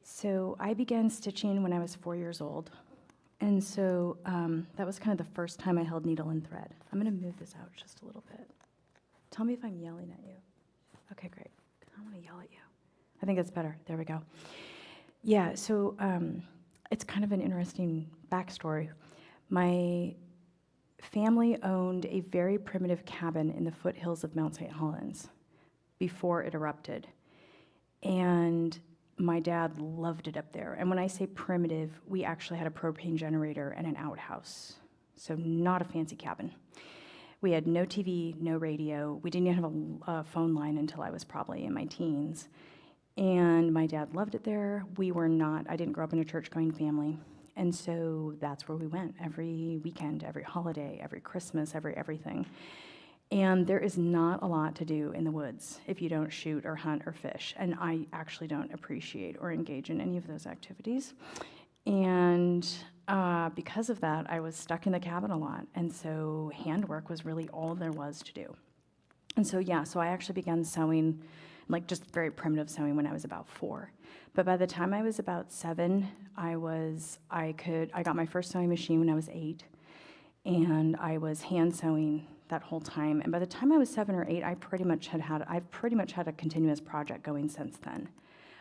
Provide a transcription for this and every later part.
So I began stitching when I was 4 years old. And so that was kind of the first time I held needle and thread. I'm going to move this out just a little bit. Tell me if I'm yelling at you. Okay, great. I don't want to yell at you. I think that's better. There we go. Yeah, so it's kind of an interesting backstory. My family owned a very primitive cabin in the foothills of Mount St. Helens before it erupted. And my dad loved it up there. And when I say primitive, we actually had a propane generator and an outhouse. So not a fancy cabin. We had no TV, no radio. We didn't even have a phone line until I was probably in my teens. And my dad loved it there. I didn't grow up in a church-going family. And so that's where we went every weekend, every holiday, every Christmas, everything. And there is not a lot to do in the woods if you don't shoot or hunt or fish. And I actually don't appreciate or engage in any of those activities. And because of that, I was stuck in the cabin a lot. And so handwork was really all there was to do. And so, so I actually began sewing, like just very primitive sewing when I was about 4. But by the time I was about 7, I got my first sewing machine when I was 8. And I was hand sewing that whole time. And by the time I was 7 or 8, I've pretty much had a continuous project going since then.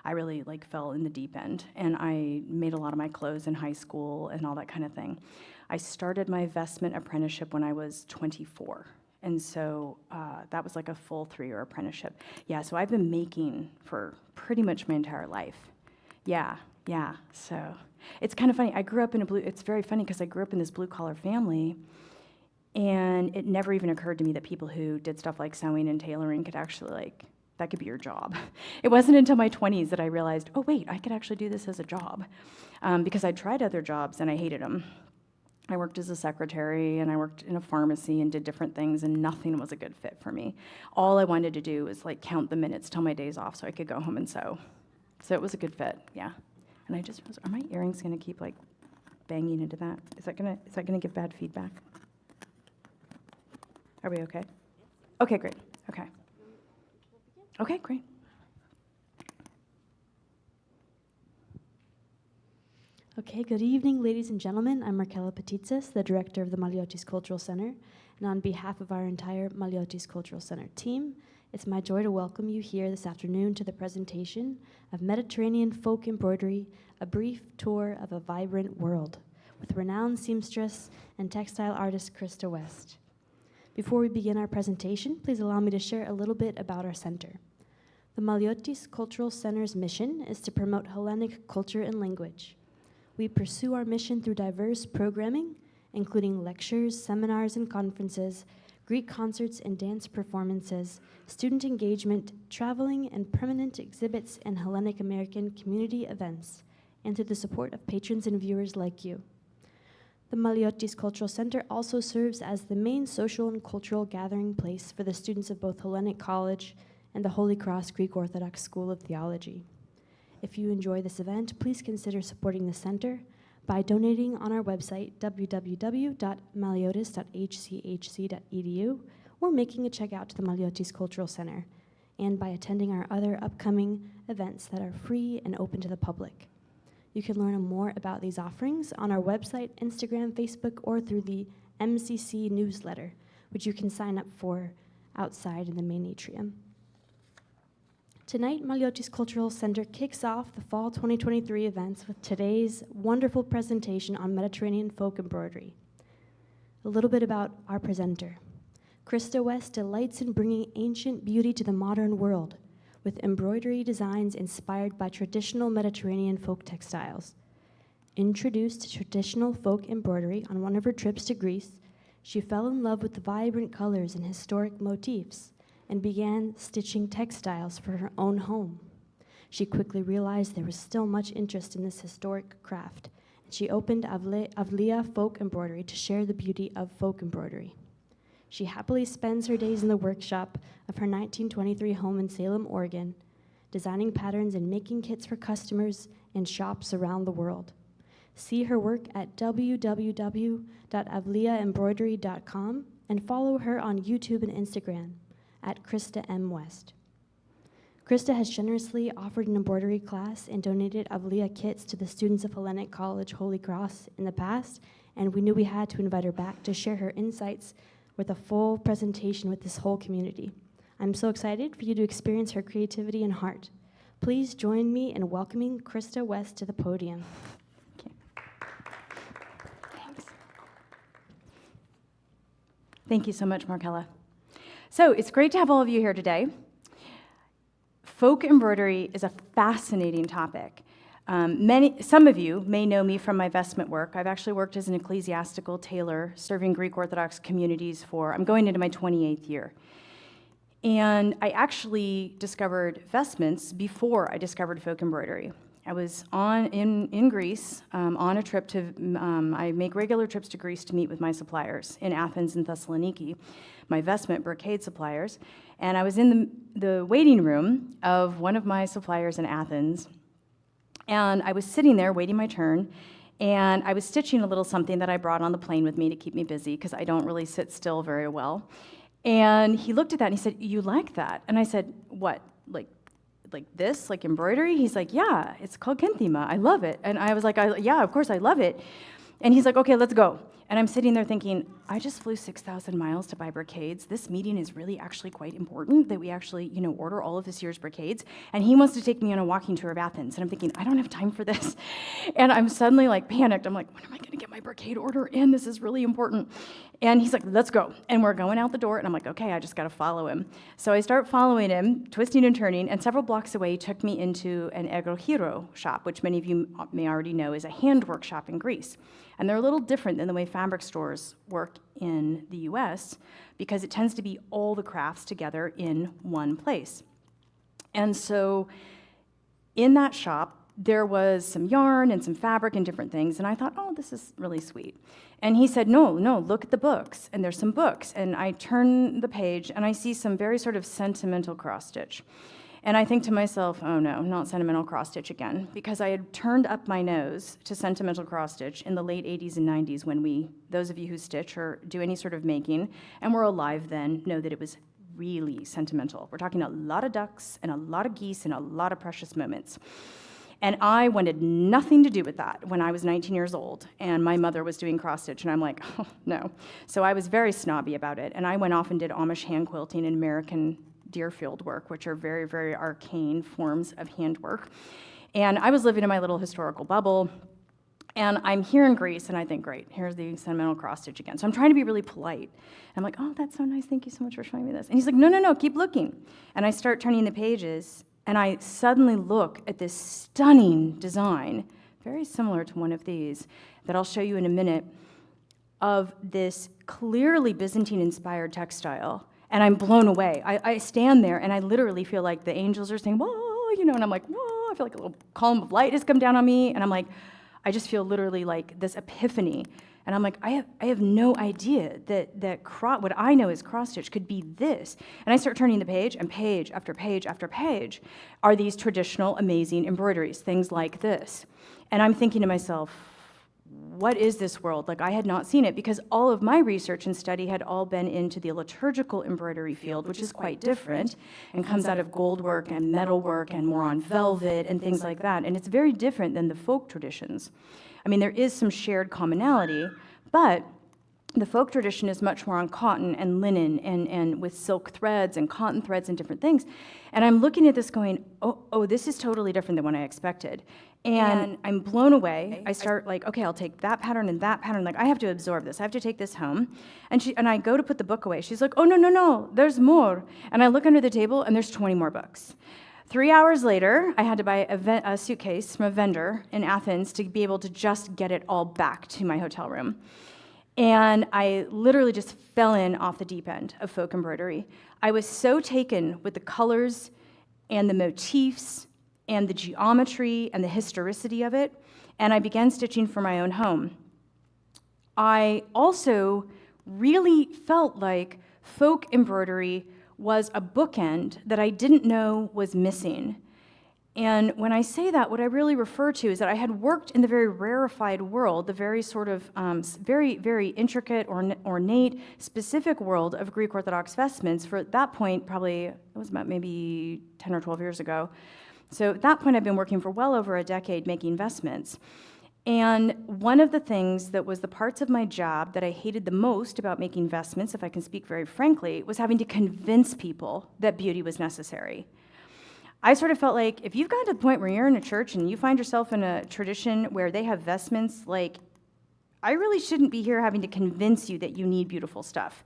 I really fell in the deep end, and I made a lot of my clothes in high school and all that kind of thing. I started my vestment apprenticeship when I was 24, and so that was like a full 3-year apprenticeship. Yeah, so I've been making for pretty much my entire life. Yeah, so it's kind of funny. It's very funny because I grew up in this blue-collar family, and it never even occurred to me that people who did stuff like sewing and tailoring could actually, that could be your job. It wasn't until my 20s that I realized, oh wait, I could actually do this as a job. Because I tried other jobs and I hated them. I worked as a secretary and I worked in a pharmacy and did different things, and nothing was a good fit for me. All I wanted to do was count the minutes till my days off so I could go home and sew. So it was a good fit, yeah. And I just realized, are my earrings gonna keep banging into that? Is that gonna give bad feedback? Are we okay? Okay, great, okay. Okay, great. Okay, good evening, ladies and gentlemen. I'm Markela Petitsis, the director of the Maliotis Cultural Center. And on behalf of our entire Maliotis Cultural Center team, it's my joy to welcome you here this afternoon to the presentation of Mediterranean Folk Embroidery, a brief tour of a vibrant world, with renowned seamstress and textile artist Krista West. Before we begin our presentation, please allow me to share a little bit about our center. The Maliotis Cultural Center's mission is to promote Hellenic culture and language. We pursue our mission through diverse programming, including lectures, seminars, and conferences, Greek concerts and dance performances, student engagement, traveling, and permanent exhibits and Hellenic American community events, and through the support of patrons and viewers like you. The Maliotis Cultural Center also serves as the main social and cultural gathering place for the students of both Hellenic College and the Holy Cross Greek Orthodox School of Theology. If you enjoy this event, please consider supporting the center by donating on our website, www.maliotis.hchc.edu, or making a check out to the Maliotis Cultural Center, and by attending our other upcoming events that are free and open to the public. You can learn more about these offerings on our website, Instagram, Facebook, or through the MCC newsletter, which you can sign up for outside in the main atrium. Tonight, Maliotis Cultural Center kicks off the Fall 2023 events with today's wonderful presentation on Mediterranean folk embroidery. A little bit about our presenter. Krista West delights in bringing ancient beauty to the modern world, with embroidery designs inspired by traditional Mediterranean folk textiles. Introduced to traditional folk embroidery on one of her trips to Greece, she fell in love with the vibrant colors and historic motifs and began stitching textiles for her own home. She quickly realized there was still much interest in this historic craft, and she opened Avlia Folk Embroidery to share the beauty of folk embroidery. She happily spends her days in the workshop of her 1923 home in Salem, Oregon, designing patterns and making kits for customers in shops around the world. See her work at www.avliaembroidery.com and follow her on YouTube and Instagram at Krista M. West. Krista has generously offered an embroidery class and donated Avlia kits to the students of Hellenic College Holy Cross in the past, and we knew we had to invite her back to share her insights with a full presentation with this whole community. I'm so excited for you to experience her creativity and heart. Please join me in welcoming Krista West to the podium. Okay. Thanks. Thank you so much, Markella. So it's great to have all of you here today. Folk embroidery is a fascinating topic. Some of you may know me from my vestment work. I've actually worked as an ecclesiastical tailor, serving Greek Orthodox communities I'm going into my 28th year. And I actually discovered vestments before I discovered folk embroidery. I was in Greece on a trip I make regular trips to Greece to meet with my suppliers in Athens and Thessaloniki, my vestment brocade suppliers. And I was in the waiting room of one of my suppliers in Athens, and I was sitting there waiting my turn, and I was stitching a little something that I brought on the plane with me to keep me busy, because I don't really sit still very well. And he looked at that and he said, "You like that?" And I said, "What, like this, like embroidery?" He's like, "Yeah, it's called kenthima. I love it." And I was like, "Yeah, of course I love it." And he's like, "Okay, let's go." And I'm sitting there thinking, I just flew 6,000 miles to buy brocades. This meeting is really actually quite important that we actually, order all of this year's brocades. And he wants to take me on a walking tour of Athens. And I'm thinking, I don't have time for this. And I'm suddenly panicked. I'm like, when am I gonna get my brocade order in? This is really important. And he's like, "Let's go." And we're going out the door. And I'm like, okay, I just gotta follow him. So I start following him, twisting and turning. And several blocks away, he took me into an egrohiro shop, which many of you may already know is a handwork shop in Greece. And they're a little different than the way fabric stores work in the US, because it tends to be all the crafts together in one place. And so in that shop, there was some yarn and some fabric and different things, and I thought, oh, this is really sweet. And he said, no, look at the books, and there's some books. And I turn the page, and I see some very sort of sentimental cross-stitch. And I think to myself, oh no, not sentimental cross-stitch again, because I had turned up my nose to sentimental cross-stitch in the late 80s and 90s when those of you who stitch or do any sort of making, and were alive then, know that it was really sentimental. We're talking a lot of ducks and a lot of geese and a lot of precious moments. And I wanted nothing to do with that when I was 19 years old, and my mother was doing cross-stitch, and I'm like, oh, no. So I was very snobby about it, and I went off and did Amish hand quilting and American Deerfield work, which are very, very arcane forms of handwork. And I was living in my little historical bubble, and I'm here in Greece, and I think, great, here's the sentimental cross-stitch again. So I'm trying to be really polite. I'm like, oh, that's so nice, thank you so much for showing me this. And he's like, no, keep looking. And I start turning the pages, and I suddenly look at this stunning design, very similar to one of these, that I'll show you in a minute, of this clearly Byzantine-inspired textile. And I'm blown away. I stand there, and I literally feel like the angels are saying, whoa, and I'm like, whoa, I feel like a little column of light has come down on me, and I'm like, I just feel literally like this epiphany. And I'm like, I have no idea that what I know as cross-stitch could be this. And I start turning the page, and page after page after page are these traditional, amazing embroideries, things like this. And I'm thinking to myself, what is this world? I had not seen it, because all of my research and study had all been into the liturgical embroidery field, which is quite different and comes out of gold work and metal work and more on velvet and things like that. And it's very different than the folk traditions. I mean, there is some shared commonality, but the folk tradition is much more on cotton and linen and with silk threads and cotton threads and different things. And I'm looking at this going, oh, this is totally different than what I expected. And I'm blown away. I start okay, I'll take that pattern and that pattern. I have to absorb this. I have to take this home. And I go to put the book away. She's like, oh, no, there's more. And I look under the table, and there's 20 more books. 3 hours later, I had to buy a suitcase from a vendor in Athens to be able to just get it all back to my hotel room. And I literally just fell in off the deep end of folk embroidery. I was so taken with the colors and the motifs and the geometry and the historicity of it, and I began stitching for my own home. I also really felt like folk embroidery was a bookend that I didn't know was missing. And when I say that, what I really refer to is that I had worked in the very rarefied world, the very sort of very, very intricate, ornate, specific world of Greek Orthodox vestments. For at that point, probably, it was about maybe 10 or 12 years ago. So at that point, I've been working for well over a decade making vestments. And one of the things that was the parts of my job that I hated the most about making vestments, if I can speak very frankly, was having to convince people that beauty was necessary. I sort of felt like if you've gotten to the point where you're in a church and you find yourself in a tradition where they have vestments, like, I really shouldn't be here having to convince you that you need beautiful stuff.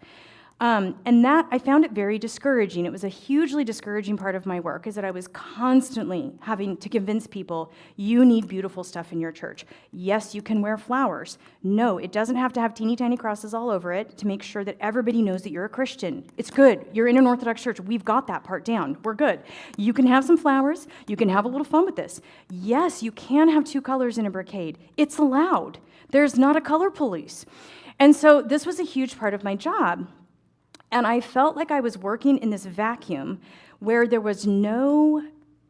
And that, I found it very discouraging. It was a hugely discouraging part of my work, is that I was constantly having to convince people, you need beautiful stuff in your church. Yes, you can wear flowers. No, it doesn't have to have teeny tiny crosses all over it to make sure that everybody knows that you're a Christian. It's good. You're in an Orthodox church. We've got that part down. We're good. You can have some flowers. You can have a little fun with this. Yes, you can have 2 colors in a brocade. It's allowed. There's not a color police. And so this was a huge part of my job. And I felt like I was working in this vacuum where there was no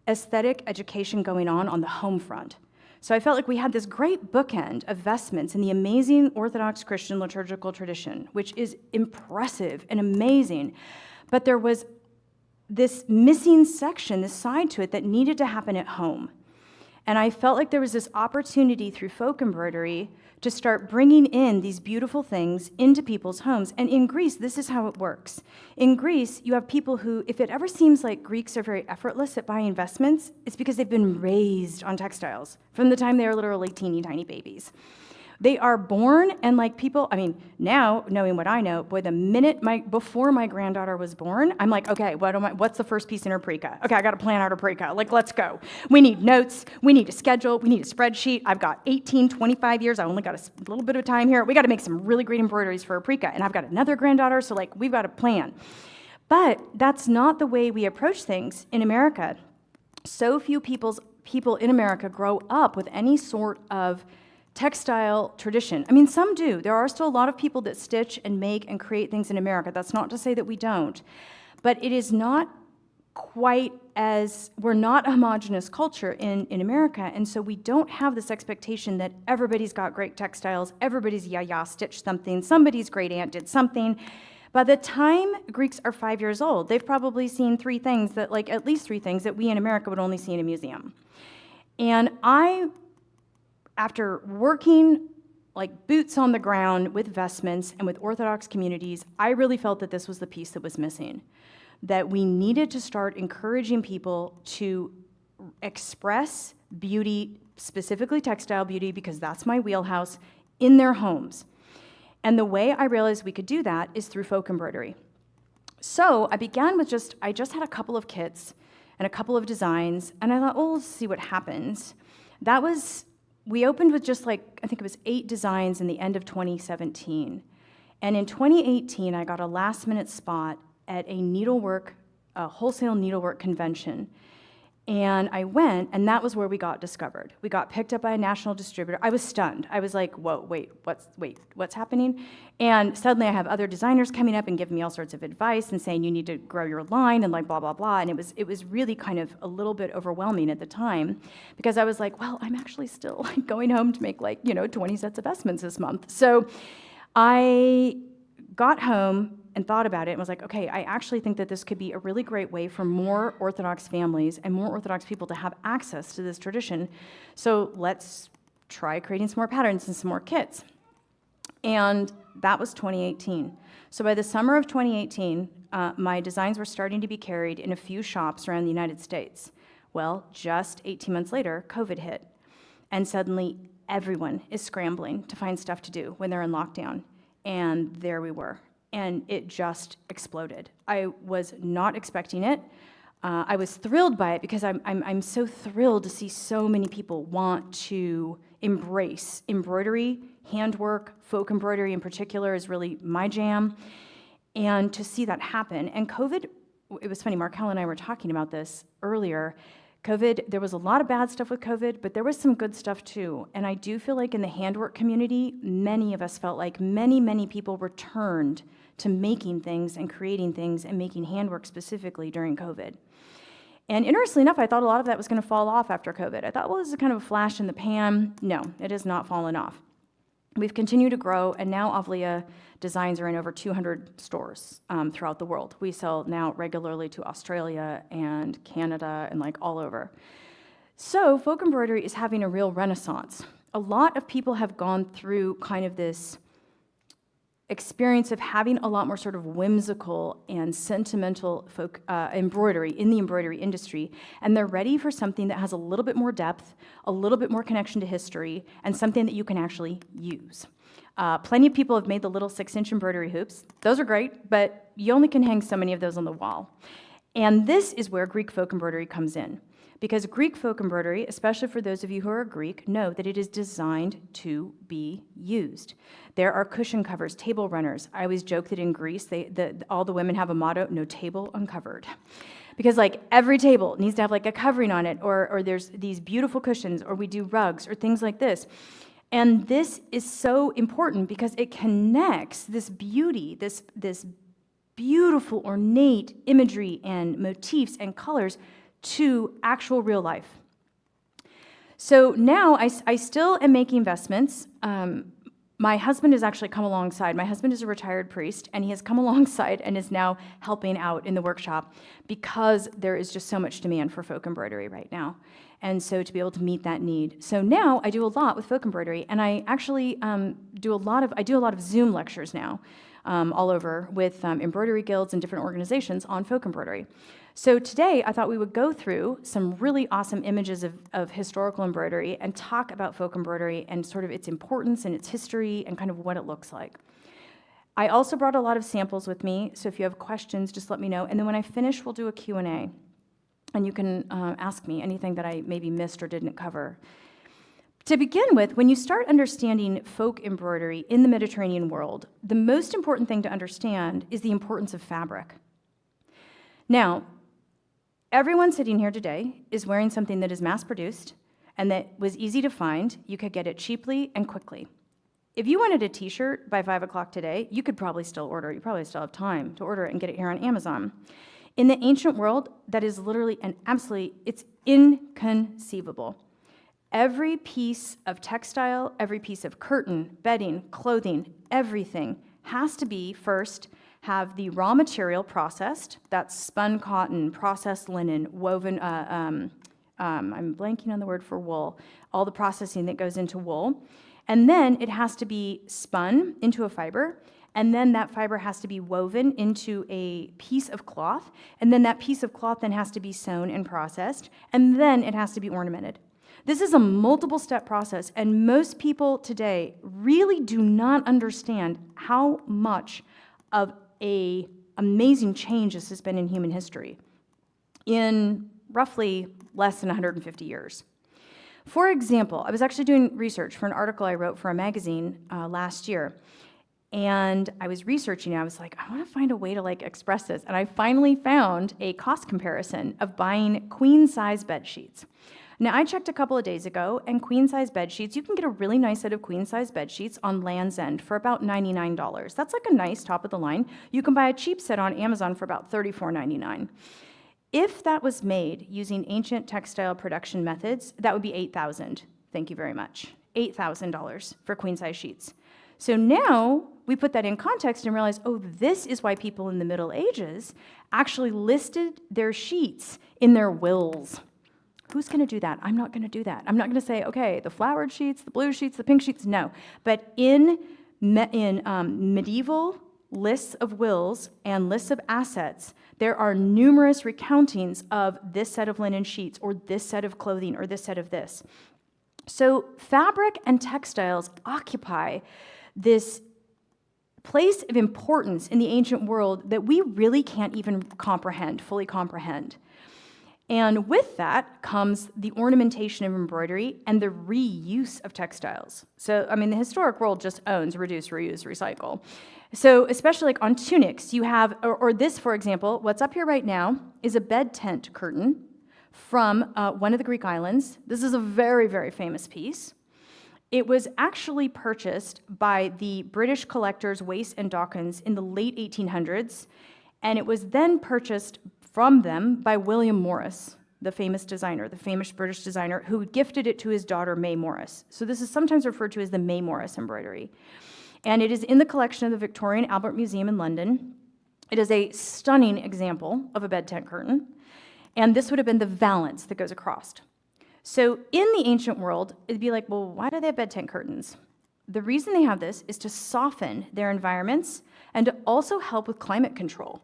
aesthetic education going on the home front. So I felt like we had this great bookend of vestments in the amazing Orthodox Christian liturgical tradition, which is impressive and amazing. But there was this missing section, this side to it that needed to happen at home. And I felt like there was this opportunity through folk embroidery to start bringing in these beautiful things into people's homes. And in Greece, this is how it works. In Greece, you have people who, if it ever seems like Greeks are very effortless at buying vestments, it's because they've been raised on textiles from the time they are literally teeny tiny babies. They are born, and like people, I mean, now, knowing what I know, boy, the minute before my granddaughter was born, I'm like, okay, what's the first piece in her pre-K? Okay, I got to plan out her pre-K. Like, let's go. We need notes. We need a schedule. We need a spreadsheet. I've got 18, 25 years. I only got a little bit of time here. We got to make some really great embroideries for her pre-K. And I've got another granddaughter, so like, we've got a plan. But that's not the way we approach things in America. So few people in America grow up with any sort of textile tradition. I mean, some do. There are still a lot of people that stitch and make and create things in America. That's not to say that we don't. But it is not quite as, we're not a homogenous culture in America, and so we don't have this expectation that everybody's got great textiles, everybody's yaya stitched something, somebody's great aunt did something. By the time Greeks are 5 years old, they've probably seen at least three things that we in America would only see in a museum. And after working like boots on the ground with vestments and with Orthodox communities, I really felt that this was the piece that was missing, that we needed to start encouraging people to express beauty, specifically textile beauty, because that's my wheelhouse, in their homes. And the way I realized we could do that is through folk embroidery. So I began with I just had a couple of kits and a couple of designs, and I thought, oh, let's see what happens. We opened with I think it was 8 designs in the end of 2017. And in 2018, I got a last-minute spot at a wholesale needlework convention. And I went, and that was where we got discovered. We got picked up by a national distributor. I was stunned. I was like, whoa, what's happening? And suddenly I have other designers coming up and giving me all sorts of advice and saying, you need to grow your line and like blah, blah, blah. And it was really kind of a little bit overwhelming at the time, because I was like, well, I'm actually still like going home to make 20 sets of vestments this month. So I got home and thought about it and was like, okay, I actually think that this could be a really great way for more Orthodox families and more Orthodox people to have access to this tradition. So let's try creating some more patterns and some more kits. And that was 2018. So by the summer of 2018, my designs were starting to be carried in a few shops around the United States. Well, just 18 months later, COVID hit. And suddenly everyone is scrambling to find stuff to do when they're in lockdown. And there we were. And it just exploded. I was not expecting it. I was thrilled by it because I'm so thrilled to see so many people want to embrace embroidery, handwork, folk embroidery in particular is really my jam, and to see that happen. And COVID, it was funny, Markel and I were talking about this earlier. COVID, there was a lot of bad stuff with COVID, but there was some good stuff too. And I do feel like in the handwork community, many of us felt like many people returned to making things and creating things and making handwork specifically during COVID. And interestingly enough, I thought a lot of that was going to fall off after COVID. I thought, well, this is kind of a flash in the pan. No, it has not fallen off. We've continued to grow, and now Avlia designs are in over 200 stores throughout the world. We sell now regularly to Australia and Canada and like all over. So folk embroidery is having a real renaissance. A lot of people have gone through kind of this experience of having a lot more sort of whimsical and sentimental folk embroidery in the embroidery industry, and they're ready for something that has a little bit more depth, a little bit more connection to history, and something that you can actually use. Plenty of people have made the little 6-inch embroidery hoops. Those are great, but you only can hang so many of those on the wall. And this is where Greek folk embroidery comes in. Because Greek folk embroidery, especially for those of you who are Greek, know that it is designed to be used. There are cushion covers, table runners. I always joke that in Greece, all the women have a motto, no table uncovered. Because like every table needs to have like a covering on it, or there's these beautiful cushions, or we do rugs, or things like this. And this is so important because it connects this beauty, this beautiful ornate imagery and motifs and colors to actual real life. So now I still am making investments. My husband has actually come alongside. My husband is a retired priest, and he has come alongside and is now helping out in the workshop because there is just so much demand for folk embroidery right now. And so to be able to meet that need. So now I do a lot with folk embroidery, and I actually do a lot of Zoom lectures now all over with embroidery guilds and different organizations on folk embroidery. So today, I thought we would go through some really awesome images of historical embroidery and talk about folk embroidery and sort of its importance and its history and kind of what it looks like. I also brought a lot of samples with me, so if you have questions, just let me know. And then when I finish, we'll do a Q&A, and you can ask me anything that I maybe missed or didn't cover. To begin with, when you start understanding folk embroidery in the Mediterranean world, the most important thing to understand is the importance of fabric. Now, everyone sitting here today is wearing something that is mass-produced and that was easy to find. You could get it cheaply and quickly. If you wanted a t-shirt by 5 o'clock today, you could probably still order it. You probably still have time to order it and get it here on Amazon. In the ancient world, that is literally and absolutely, it's inconceivable. Every piece of textile, every piece of curtain, bedding, clothing, everything has to be first have the raw material processed. That's spun cotton, processed linen, woven, I'm blanking on the word for wool, all the processing that goes into wool. And then it has to be spun into a fiber, and then that fiber has to be woven into a piece of cloth, and then that piece of cloth then has to be sewn and processed, and then it has to be ornamented. This is a multiple-step process, and most people today really do not understand how much of an amazing change this has been in human history in roughly less than 150 years. For example, I was actually doing research for an article I wrote for a magazine last year, and I was researching, and I was like, I want to find a way to express this, and I finally found a cost comparison of buying queen-size bed sheets. Now, I checked a couple of days ago, and queen-size bed sheets, you can get a really nice set of queen-size bed sheets on Land's End for about $99. That's like a nice top of the line. You can buy a cheap set on Amazon for about $34.99. If that was made using ancient textile production methods, that would be $8,000. Thank you very much. $8,000 for queen-size sheets. So now we put that in context and realize, oh, this is why people in the Middle Ages actually listed their sheets in their wills. Who's going to do that? I'm not going to do that. I'm not going to say, okay, the flowered sheets, the blue sheets, the pink sheets. No. But in medieval lists of wills and lists of assets, there are numerous recountings of this set of linen sheets or this set of clothing or this set of this. So fabric and textiles occupy this place of importance in the ancient world that we really can't even fully comprehend. And with that comes the ornamentation of embroidery and the reuse of textiles. So, I mean, the historic world just owns reduce, reuse, recycle. So, especially on tunics, you have, or this, for example, what's up here right now is a bed tent curtain from one of the Greek islands. This is a very, very famous piece. It was actually purchased by the British collectors Wace and Dawkins in the late 1800s, and it was then purchased from them by William Morris, the famous designer, the famous British designer, who gifted it to his daughter, May Morris. So this is sometimes referred to as the May Morris embroidery. And it is in the collection of the Victoria and Albert Museum in London. It is a stunning example of a bed tent curtain. And this would have been the valance that goes across. So in the ancient world, it'd be like, well, why do they have bed tent curtains? The reason they have this is to soften their environments and to also help with climate control.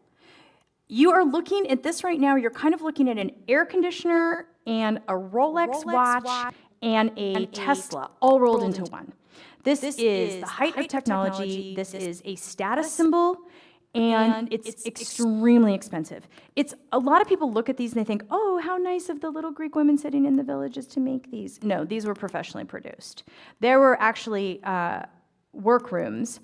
You are looking at this right now, you're kind of looking at an air conditioner and a Rolex watch and a Tesla all rolled into one. This is the height of technology. This is a status symbol, and it's extremely expensive. It's a lot of people look at these and they think, oh, how nice of the little Greek women sitting in the villages to make these. No, these were professionally produced. There were actually workrooms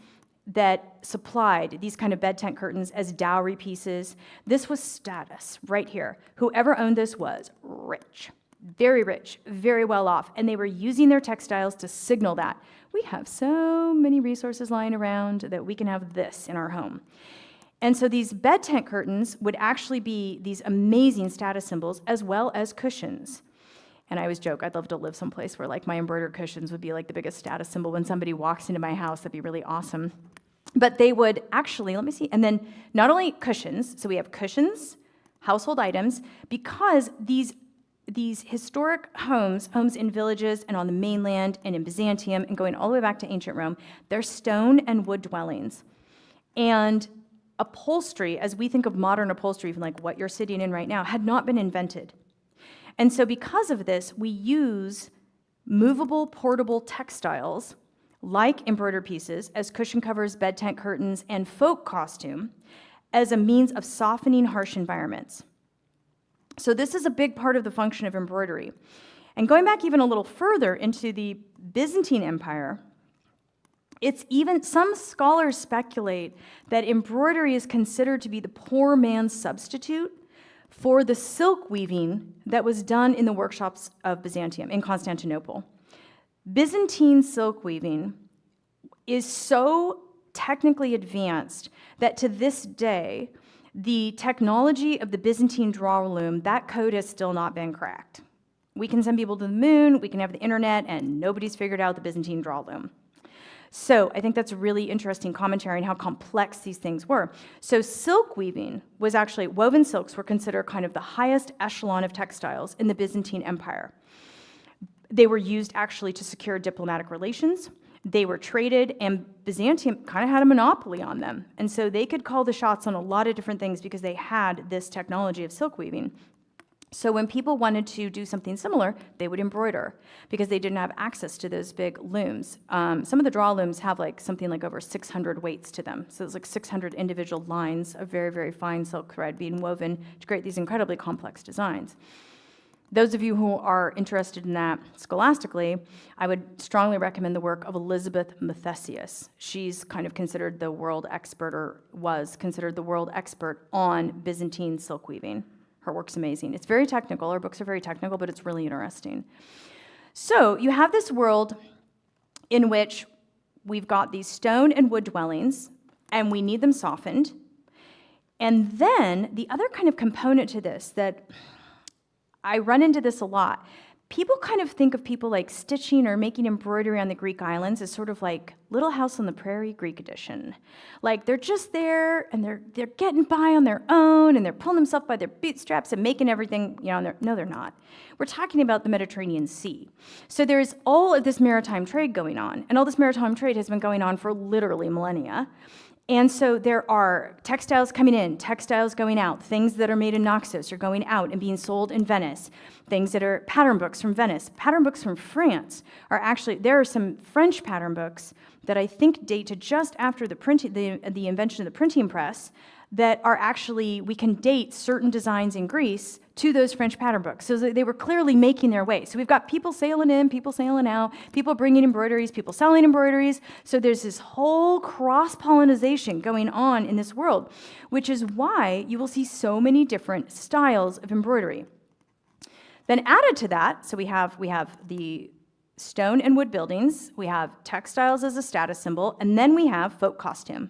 that supplied these kind of bed tent curtains as dowry pieces. This was status right here. Whoever owned this was rich, very well off, and they were using their textiles to signal that we have so many resources lying around that we can have this in our home. And so these bed tent curtains would actually be these amazing status symbols as well as cushions. And I always joke, I'd love to live someplace where like my embroidered cushions would be like the biggest status symbol. When somebody walks into my house, that'd be really awesome. But they would actually, let me see, and then not only cushions, so we have cushions, household items, because these historic homes in villages and on the mainland and in Byzantium and going all the way back to ancient Rome, they're stone and wood dwellings. And upholstery, as we think of modern upholstery, even like what you're sitting in right now, had not been invented. And so because of this, we use movable, portable textiles like embroidered pieces as cushion covers, bed tent curtains, and folk costume as a means of softening harsh environments. So this is a big part of the function of embroidery. And going back even a little further into the Byzantine Empire, it's even, some scholars speculate that embroidery is considered to be the poor man's substitute for the silk weaving that was done in the workshops of Byzantium, in Constantinople. Byzantine silk weaving is so technically advanced that to this day, the technology of the Byzantine draw loom, that code has still not been cracked. We can send people to the moon, we can have the internet, and nobody's figured out the Byzantine draw loom. So I think that's a really interesting commentary on how complex these things were. So silk weaving was actually, woven silks were considered kind of the highest echelon of textiles in the Byzantine Empire. They were used actually to secure diplomatic relations. They were traded, and Byzantium kind of had a monopoly on them. And so they could call the shots on a lot of different things because they had this technology of silk weaving. So when people wanted to do something similar, they would embroider because they didn't have access to those big looms. Some of the draw looms have like something like over 600 weights to them. So it's like 600 individual lines of very fine silk thread being woven to create these incredibly complex designs. Those of you who are interested in that scholastically, I would strongly recommend the work of Elizabeth Mathesius. She's kind of considered the world expert, or was considered the world expert on Byzantine silk weaving. Her work's amazing. It's very technical. Her books are very technical, but it's really interesting. So you have this world in which we've got these stone and wood dwellings, and we need them softened. And then the other kind of component to this that I run into this a lot. People kind of think of people like stitching or making embroidery on the Greek islands as sort of like Little House on the Prairie Greek edition. Like they're just there and they're getting by on their own and they're pulling themselves by their bootstraps and making everything, you know, no, they're not. We're talking about the Mediterranean Sea. So there's all of this maritime trade going on, and all this maritime trade has been going on for literally millennia. And so there are textiles coming in, textiles going out, things that are made in Naxos are going out and being sold in Venice, things that are pattern books from Venice. Pattern books from France are actually, there are some French pattern books that I think date to just after the invention of the printing press that are actually, we can date certain designs in Greece to those French pattern books. So they were clearly making their way. So we've got people sailing in, people sailing out, people bringing embroideries, people selling embroideries. So there's this whole cross-pollination going on in this world, which is why you will see so many different styles of embroidery. Then added to that, so we have the stone and wood buildings, we have textiles as a status symbol, and then we have folk costume.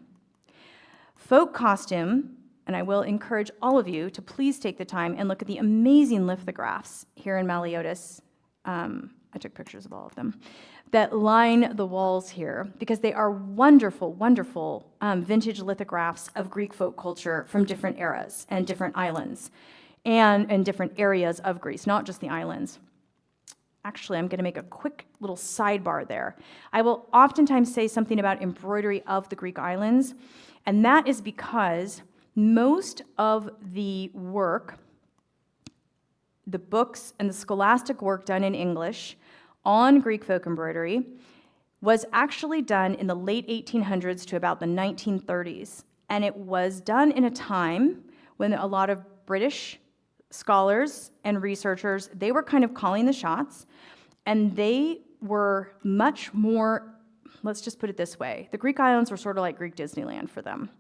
Folk costume and I will encourage all of you to please take the time and look at the amazing lithographs here in Maliotis. I took pictures of all of them, that line the walls here, because they are wonderful, wonderful vintage lithographs of Greek folk culture from different eras and different islands and different areas of Greece, not just the islands. Actually, I'm going to make a quick little sidebar there. I will oftentimes say something about embroidery of the Greek islands, and that is because most of the work, the books and the scholastic work done in English on Greek folk embroidery was actually done in the late 1800s to about the 1930s. And it was done in a time when a lot of British scholars and researchers, they were kind of calling the shots, and they were much more, let's just put it this way, the Greek islands were sort of like Greek Disneyland for them.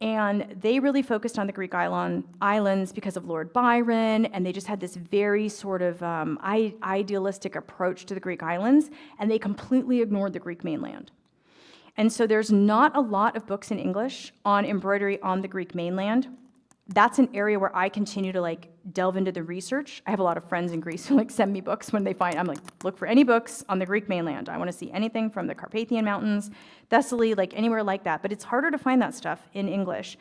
And they really focused on the Greek islands because of Lord Byron, and they just had this very sort of idealistic approach to the Greek islands, and they completely ignored the Greek mainland. And so there's not a lot of books in English on embroidery on the Greek mainland. That's an area where I continue to delve into the research. I have a lot of friends in Greece who send me books when they find, I'm like, look for any books on the Greek mainland. I want to see anything from the Carpathian Mountains, Thessaly, anywhere like that. But it's harder to find that stuff in English.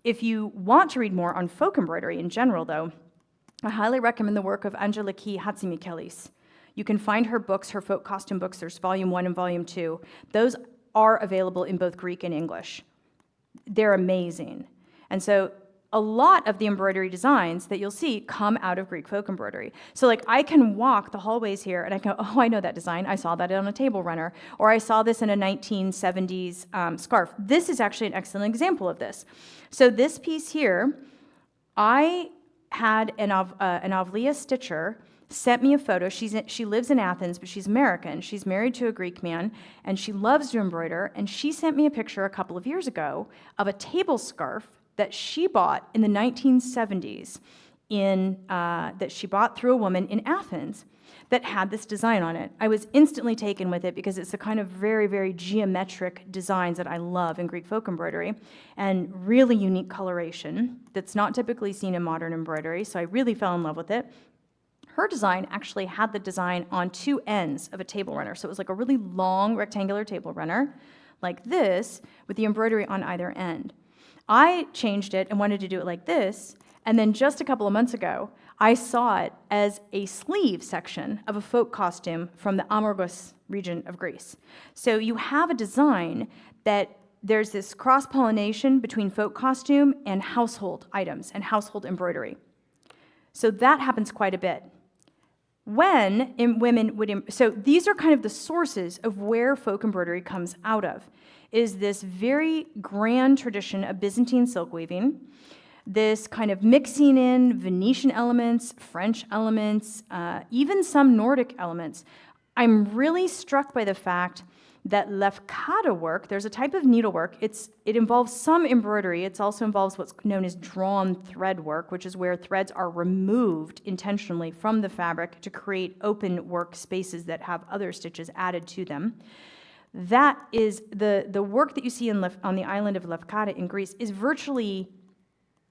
If you want to read more on folk embroidery in general, though, I highly recommend the work of Angeliki Hatzimikelis. You can find her books, her folk costume books. There's volume 1 and volume 2. Those are available in both Greek and English. They're amazing. And so a lot of the embroidery designs that you'll see come out of Greek folk embroidery. So I can walk the hallways here and I go, oh, I know that design. I saw that on a table runner. Or I saw this in a 1970s scarf. This is actually an excellent example of this. So this piece here, I had an Avlia stitcher sent me a photo. She lives in Athens, but she's American. She's married to a Greek man, and she loves to embroider. And she sent me a picture a couple of years ago of a table scarf that she bought in the 1970s, that she bought through a woman in Athens that had this design on it. I was instantly taken with it because it's the kind of very, very geometric designs that I love in Greek folk embroidery, and really unique coloration that's not typically seen in modern embroidery, so I really fell in love with it. Her design actually had the design on two ends of a table runner, so it was a really long rectangular table runner, like this, with the embroidery on either end. I changed it and wanted to do it like this, and then just a couple of months ago, I saw it as a sleeve section of a folk costume from the Amorgos region of Greece. So you have a design that there's this cross-pollination between folk costume and household items and household embroidery. So that happens quite a bit. So these are kind of the sources of where folk embroidery comes out of, is this very grand tradition of Byzantine silk weaving, this kind of mixing in Venetian elements, French elements, even some Nordic elements. I'm really struck by the fact that lefkada work, there's a type of needlework, it involves some embroidery. It also involves what's known as drawn thread work, which is where threads are removed intentionally from the fabric to create open work spaces that have other stitches added to them. That is the work that you see on the island of Lefkada in Greece is virtually,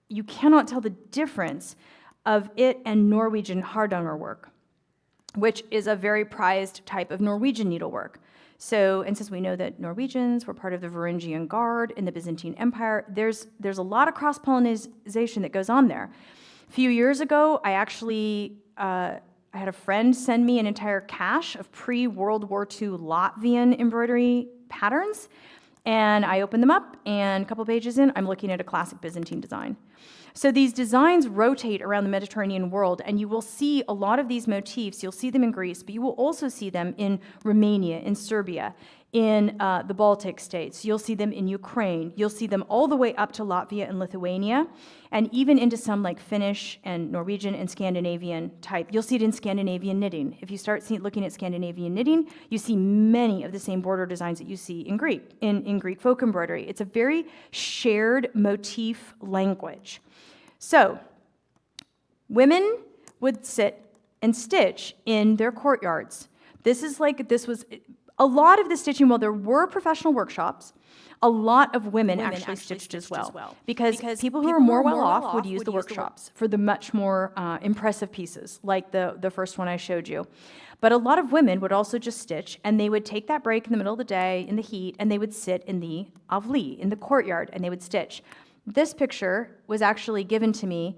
you cannot tell the difference of it and Norwegian hardanger work, which is a very prized type of Norwegian needlework. So, and since we know that Norwegians were part of the Varangian Guard in the Byzantine Empire, there's a lot of cross-pollination that goes on there. A few years ago, I actually I had a friend send me an entire cache of pre-World War II Latvian embroidery patterns, and I opened them up, and a couple pages in, I'm looking at a classic Byzantine design. So these designs rotate around the Mediterranean world, and you will see a lot of these motifs. You'll see them in Greece, but you will also see them in Romania, in Serbia, in the Baltic states. You'll see them in Ukraine. You'll see them all the way up to Latvia and Lithuania, and even into some Finnish and Norwegian and Scandinavian type. You'll see it in Scandinavian knitting. If you start looking at Scandinavian knitting, you see many of the same border designs that you see in Greek folk embroidery. It's a very shared motif language. So, women would sit and stitch in their courtyards. This was A lot of the stitching, while there were professional workshops, a lot of women actually stitched as well. Because people who are more well off would use the workshops for the much more impressive pieces, like the first one I showed you. But a lot of women would also just stitch, and they would take that break in the middle of the day in the heat, and they would sit in the avli, in the courtyard, and they would stitch. This picture was actually given to me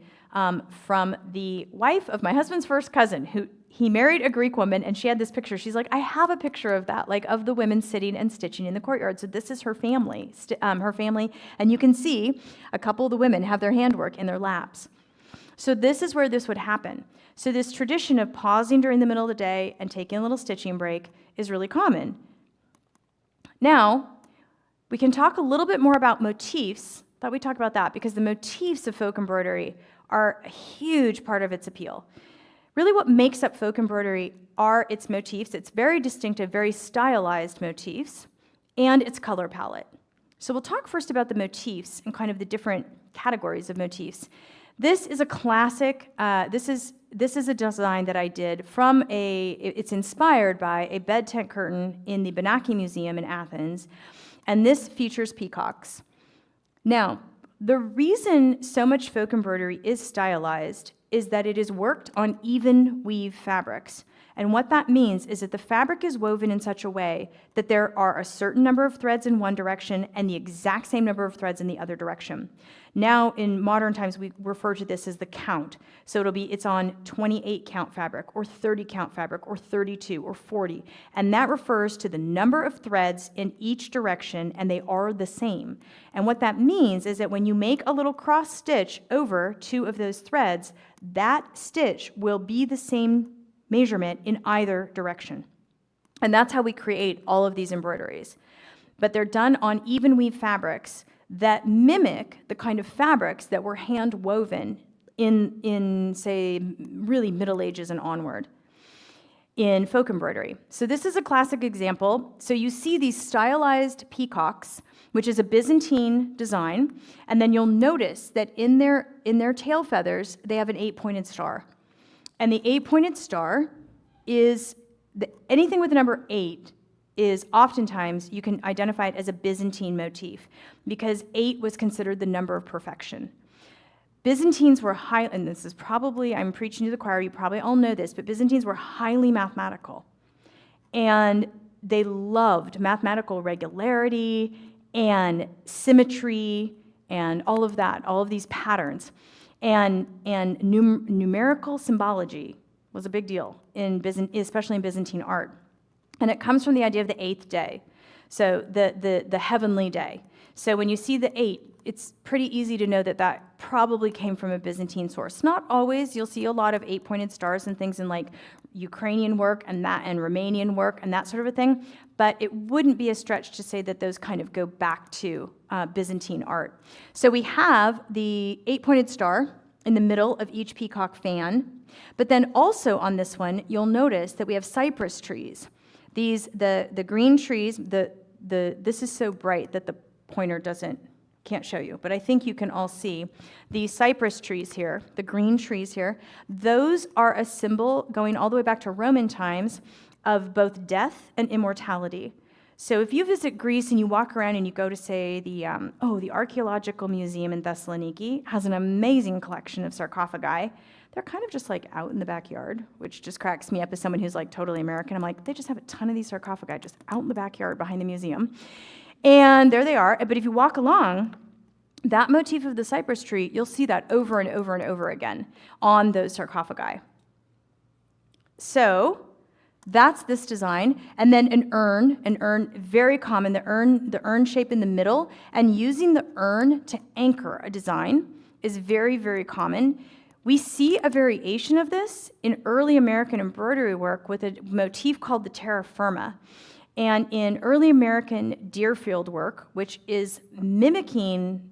from the wife of my husband's first cousin, who he married a Greek woman, and she had this picture. She's like, I have a picture of that, like of the women sitting and stitching in the courtyard. So this is her family, and you can see a couple of the women have their handwork in their laps. So this is where this would happen. So this tradition of pausing during the middle of the day and taking a little stitching break is really common. Now, we can talk a little bit more about motifs. Thought we'd talk about that because the motifs of folk embroidery are a huge part of its appeal. Really what makes up folk embroidery are its motifs. It's very distinctive, very stylized motifs, and its color palette. So we'll talk first about the motifs and kind of the different categories of motifs. This is a classic, this is a design that I did from it's inspired by a bed tent curtain in the Benaki Museum in Athens, and this features peacocks. Now, the reason so much folk embroidery is stylized is that it is worked on even weave fabrics. And what that means is that the fabric is woven in such a way that there are a certain number of threads in one direction and the exact same number of threads in the other direction. Now, in modern times, we refer to this as the count. So it's on 28 count fabric, or 30 count fabric, or 32, or 40. And that refers to the number of threads in each direction, and they are the same. And what that means is that when you make a little cross stitch over two of those threads, that stitch will be the same measurement in either direction. And that's how we create all of these embroideries. But they're done on even weave fabrics that mimic the kind of fabrics that were hand woven in say, really Middle Ages and onward in folk embroidery. So this is a classic example. So you see these stylized peacocks, which is a Byzantine design, and then you'll notice that in their tail feathers, they have an 8-pointed star. And the 8-pointed star is, anything with the number 8 is oftentimes, you can identify it as a Byzantine motif, because 8 was considered the number of perfection. Byzantines were high, and this is probably, I'm preaching to the choir, you probably all know this, but Byzantines were highly mathematical. And they loved mathematical regularity and symmetry and all of that, all of these patterns. And numerical symbology was a big deal, especially in Byzantine art. And it comes from the idea of the 8th day, so the heavenly day. So when you see the 8, it's pretty easy to know that that probably came from a Byzantine source. Not always. You'll see a lot of 8-pointed stars and things in like Ukrainian work and Romanian work and that sort of a thing, but it wouldn't be a stretch to say that those kind of go back to Byzantine art. So we have the 8-pointed star in the middle of each peacock fan, but then also on this one, you'll notice that we have cypress trees. The green trees, this is so bright that the pointer can't show you, but I think you can all see the cypress trees here, the green trees here. Those are a symbol going all the way back to Roman times of both death and immortality. So if you visit Greece and you walk around and you go to, say, the Archaeological Museum in Thessaloniki has an amazing collection of sarcophagi. They're kind of just like out in the backyard, which just cracks me up as someone who's like totally American. I'm like, they just have a ton of these sarcophagi just out in the backyard behind the museum. And there they are. But if you walk along, that motif of the cypress tree, you'll see that over and over and over again on those sarcophagi. So that's this design. And then an urn, very common, the urn shape in the middle, and using the urn to anchor a design is very, very common. We see a variation of this in early American embroidery work with a motif called the terra firma. And in early American Deerfield work, which is mimicking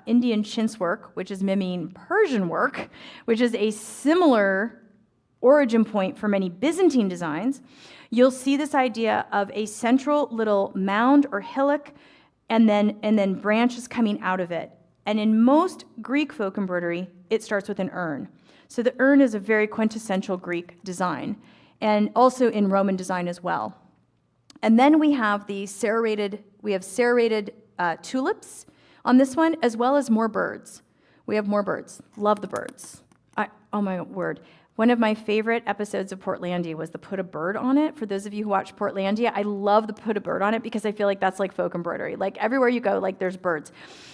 Indian chintz work, which is mimicking Persian work, which is a similar origin point for many Byzantine designs, you'll see this idea of a central little mound or hillock and then branches coming out of it. And in most Greek folk embroidery, it starts with an urn. So the urn is a very quintessential Greek design, and also in Roman design as well. And then we have serrated tulips on this one, as well as more birds. We have more birds. Love the birds. Oh my word. One of my favorite episodes of Portlandia was the Put a Bird on It. For those of you who watch Portlandia, I love the Put a Bird on It because I feel like that's like folk embroidery. Like everywhere you go, like there's birds.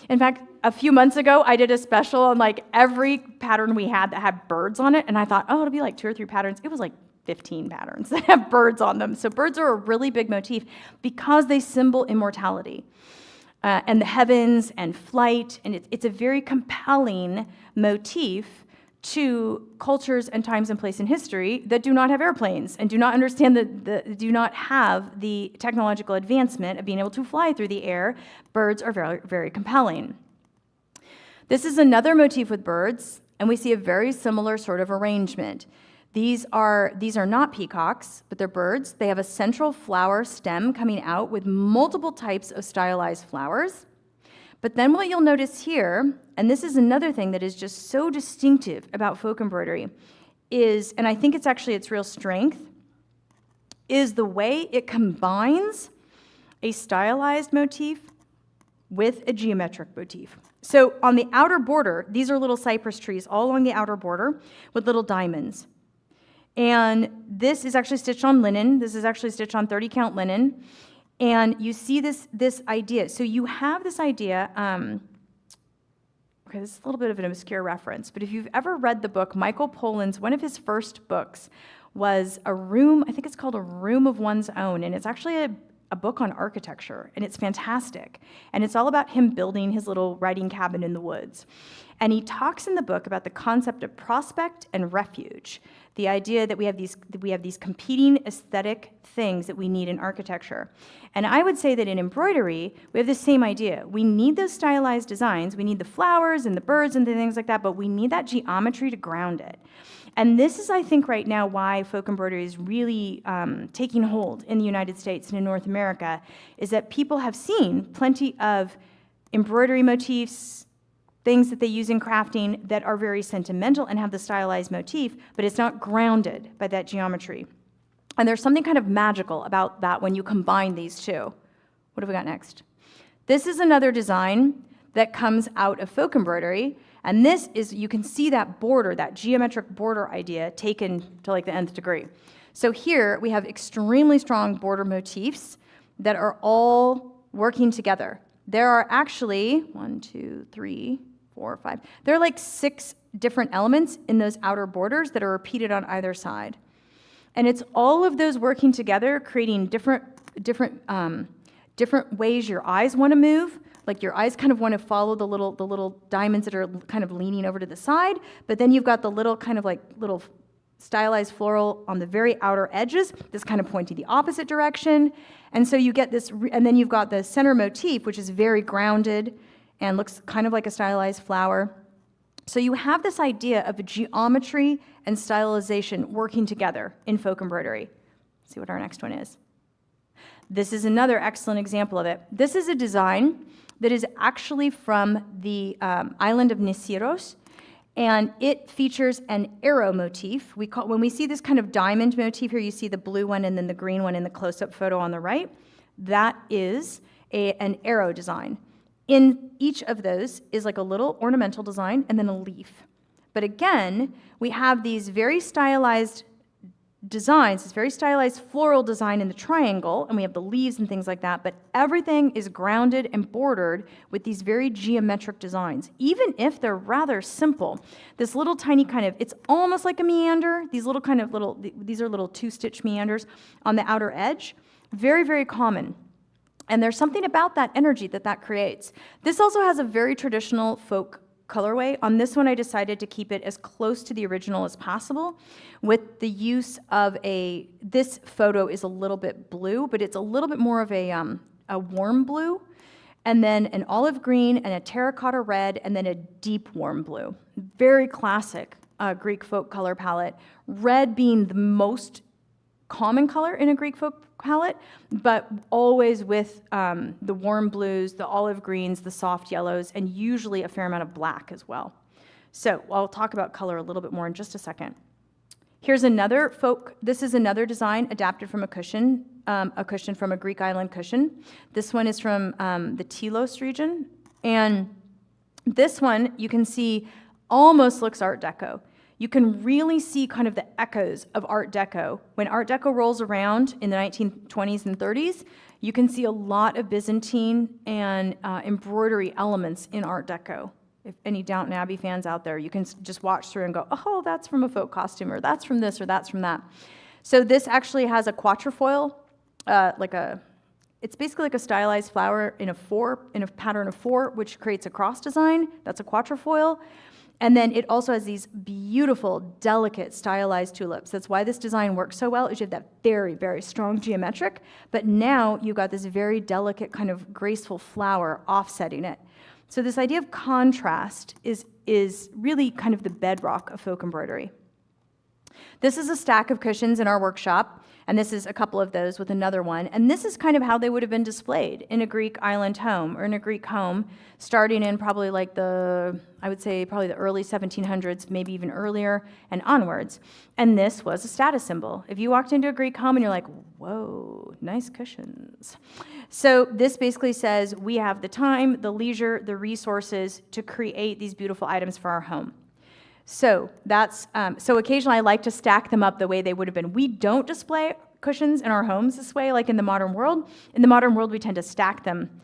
In fact, a few months ago, I did a special on like every pattern we had that had birds on it. And I thought, oh, it'll be like 2 or 3 patterns. It was like 15 patterns that have birds on them. So birds are a really big motif because they symbol immortality. And the heavens and flight. And it's a very compelling motif to cultures and times and place in history that do not have airplanes and do not understand do not have the technological advancement of being able to fly through the air. Birds are very, very compelling. This is another motif with birds, and we see a very similar sort of arrangement. These are not peacocks, but they're birds. They have a central flower stem coming out with multiple types of stylized flowers. But then what you'll notice here, and this is another thing that is just so distinctive about folk embroidery, is, and I think it's actually its real strength, is the way it combines a stylized motif with a geometric motif. So on the outer border, these are little cypress trees all along the outer border with little diamonds. And this is actually stitched on linen. This is actually stitched on 30-count linen. And you see this idea. So you have this idea, okay, this is a little bit of an obscure reference, but if you've ever read the book, Michael Pollan's, one of his first books was A Room, I think it's called A Room of One's Own, and it's actually a book on architecture, and it's fantastic. And it's all about him building his little writing cabin in the woods. And he talks in the book about the concept of prospect and refuge, the idea that we have these competing aesthetic things that we need in architecture. And I would say that in embroidery, we have the same idea. We need those stylized designs. We need the flowers and the birds and the things like that, but we need that geometry to ground it. And this is, I think, right now why folk embroidery is really taking hold in the United States and in North America, is that people have seen plenty of embroidery motifs, things that they use in crafting that are very sentimental and have the stylized motif, but it's not grounded by that geometry. And there's something kind of magical about that when you combine these two. What have we got next? This is another design that comes out of folk embroidery, and this is, you can see that border, that geometric border idea taken to like the nth degree. So here we have extremely strong border motifs that are all working together. There are actually 1, 2, 3, 4, 5. There are like 6 different elements in those outer borders that are repeated on either side. And it's all of those working together, creating different ways your eyes want to move. Like your eyes kind of want to follow the little diamonds that are kind of leaning over to the side, but then you've got the little kind of like little stylized floral on the very outer edges that's kind of pointing the opposite direction. And so you get this, and then you've got the center motif, which is very grounded and looks kind of like a stylized flower. So you have this idea of geometry and stylization working together in folk embroidery. Let's see what our next one is. This is another excellent example of it. This is a design that is actually from the island of Nisiros, and it features an arrow motif. When we see this kind of diamond motif here, you see the blue one and then the green one in the close-up photo on the right. That is an arrow design. In each of those is like a little ornamental design and then a leaf. But again, we have these very stylized designs, this very stylized floral design in the triangle, and we have the leaves and things like that, but everything is grounded and bordered with these very geometric designs, even if they're rather simple. This little tiny kind of, it's almost like a meander, these are little 2-stitch meanders on the outer edge, very, very common. And there's something about that energy that creates. This also has a very traditional folk colorway. On this one, I decided to keep it as close to the original as possible with the use of this photo is a little bit blue, but it's a little bit more of a warm blue, and then an olive green and a terracotta red, and then a deep warm blue. Very classic Greek folk color palette. Red being the most common color in a Greek folk palette, but always with the warm blues, the olive greens, the soft yellows, and usually a fair amount of black as well. So I'll talk about color a little bit more in just a second. Here's another this is another design adapted from a cushion a cushion from a Greek island cushion. This one is from the Telos region. And this one, you can see, almost looks Art Deco. You can really see kind of the echoes of Art Deco. When Art Deco rolls around in the 1920s and 30s, you can see a lot of Byzantine and embroidery elements in Art Deco. If any Downton Abbey fans out there, you can just watch through and go, oh, that's from a folk costume, or that's from this, or that's from that. So this actually has a quatrefoil, it's basically like a stylized flower in a pattern of 4, which creates a cross design. That's a quatrefoil. And then it also has these beautiful, delicate, stylized tulips. That's why this design works so well, is you have that very, very strong geometric, but now you've got this very delicate kind of graceful flower offsetting it. So this idea of contrast is really kind of the bedrock of folk embroidery. This is a stack of cushions in our workshop, and this is a couple of those with another one. And this is kind of how they would have been displayed in a Greek island home or in a Greek home, starting in probably like I would say probably the early 1700s, maybe even earlier and onwards. And this was a status symbol. If you walked into a Greek home and you're like, whoa, nice cushions. So this basically says we have the time, the leisure, the resources to create these beautiful items for our home. So so occasionally I like to stack them up the way they would have been. We don't display cushions in our homes this way, like in the modern world. In the modern world, we tend to stack them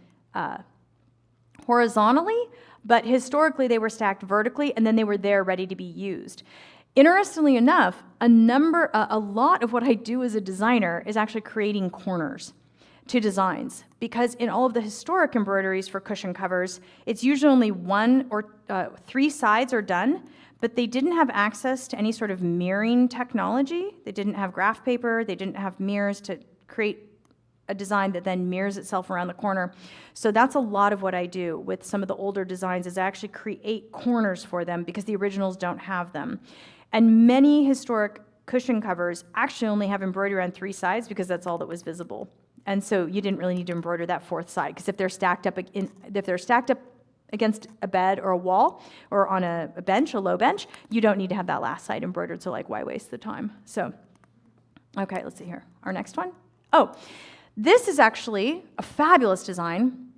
horizontally, but historically they were stacked vertically, and then they were there ready to be used. Interestingly enough, a lot of what I do as a designer is actually creating corners to designs, because in all of the historic embroideries for cushion covers, it's usually only 1 or 3 sides are done, but they didn't have access to any sort of mirroring technology. They didn't have graph paper. They didn't have mirrors to create a design that then mirrors itself around the corner. So that's a lot of what I do with some of the older designs, is I actually create corners for them because the originals don't have them. And many historic cushion covers actually only have embroidery on 3 sides because that's all that was visible. And so you didn't really need to embroider that 4th side, because if they're stacked up against a bed or a wall or on a bench, a low bench, you don't need to have that last side embroidered, so like, why waste the time? So, okay, let's see here. Our next one. Oh, this is actually a fabulous design.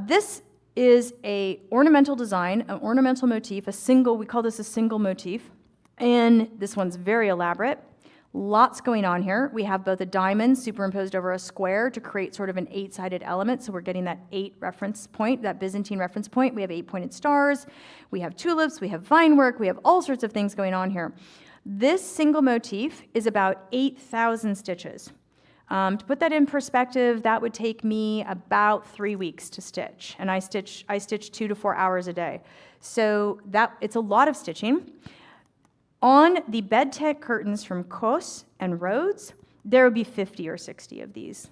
This is a ornamental design, an ornamental motif, we call this a single motif, and this one's very elaborate. Lots going on here. We have both a diamond superimposed over a square to create sort of an 8-sided element, so we're getting that 8 reference point, that Byzantine reference point. We have 8-pointed stars, we have tulips, we have vine work, we have all sorts of things going on here. This single motif is about 8,000 stitches. To put that in perspective, that would take me about 3 weeks to stitch, and I stitch 2 to 4 hours a day. So it's a lot of stitching. On the bed tent curtains from Kos and Rhodes, there would be 50 or 60 of these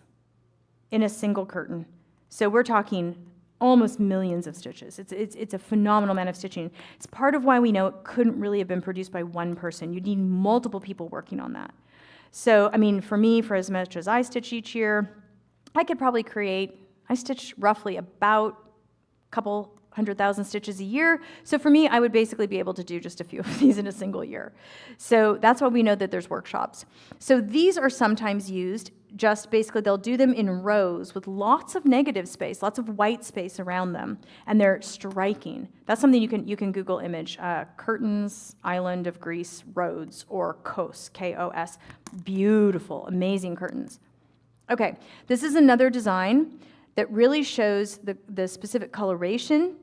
in a single curtain. So we're talking almost millions of stitches. It's a phenomenal amount of stitching. It's part of why we know it couldn't really have been produced by one person. You'd need multiple people working on that. So, I mean, for me, for as much as I stitch each year, I could probably I stitch roughly about a couple 100,000 stitches a year. So for me, I would basically be able to do just a few of these in a single year. So that's why we know that there's workshops. So these are sometimes used, just basically they'll do them in rows with lots of negative space, lots of white space around them, and they're striking. That's something you can Google image, curtains, island of Greece, Rhodes, or Kos, K-O-S. Beautiful, amazing curtains. Okay, this is another design that really shows the specific coloration,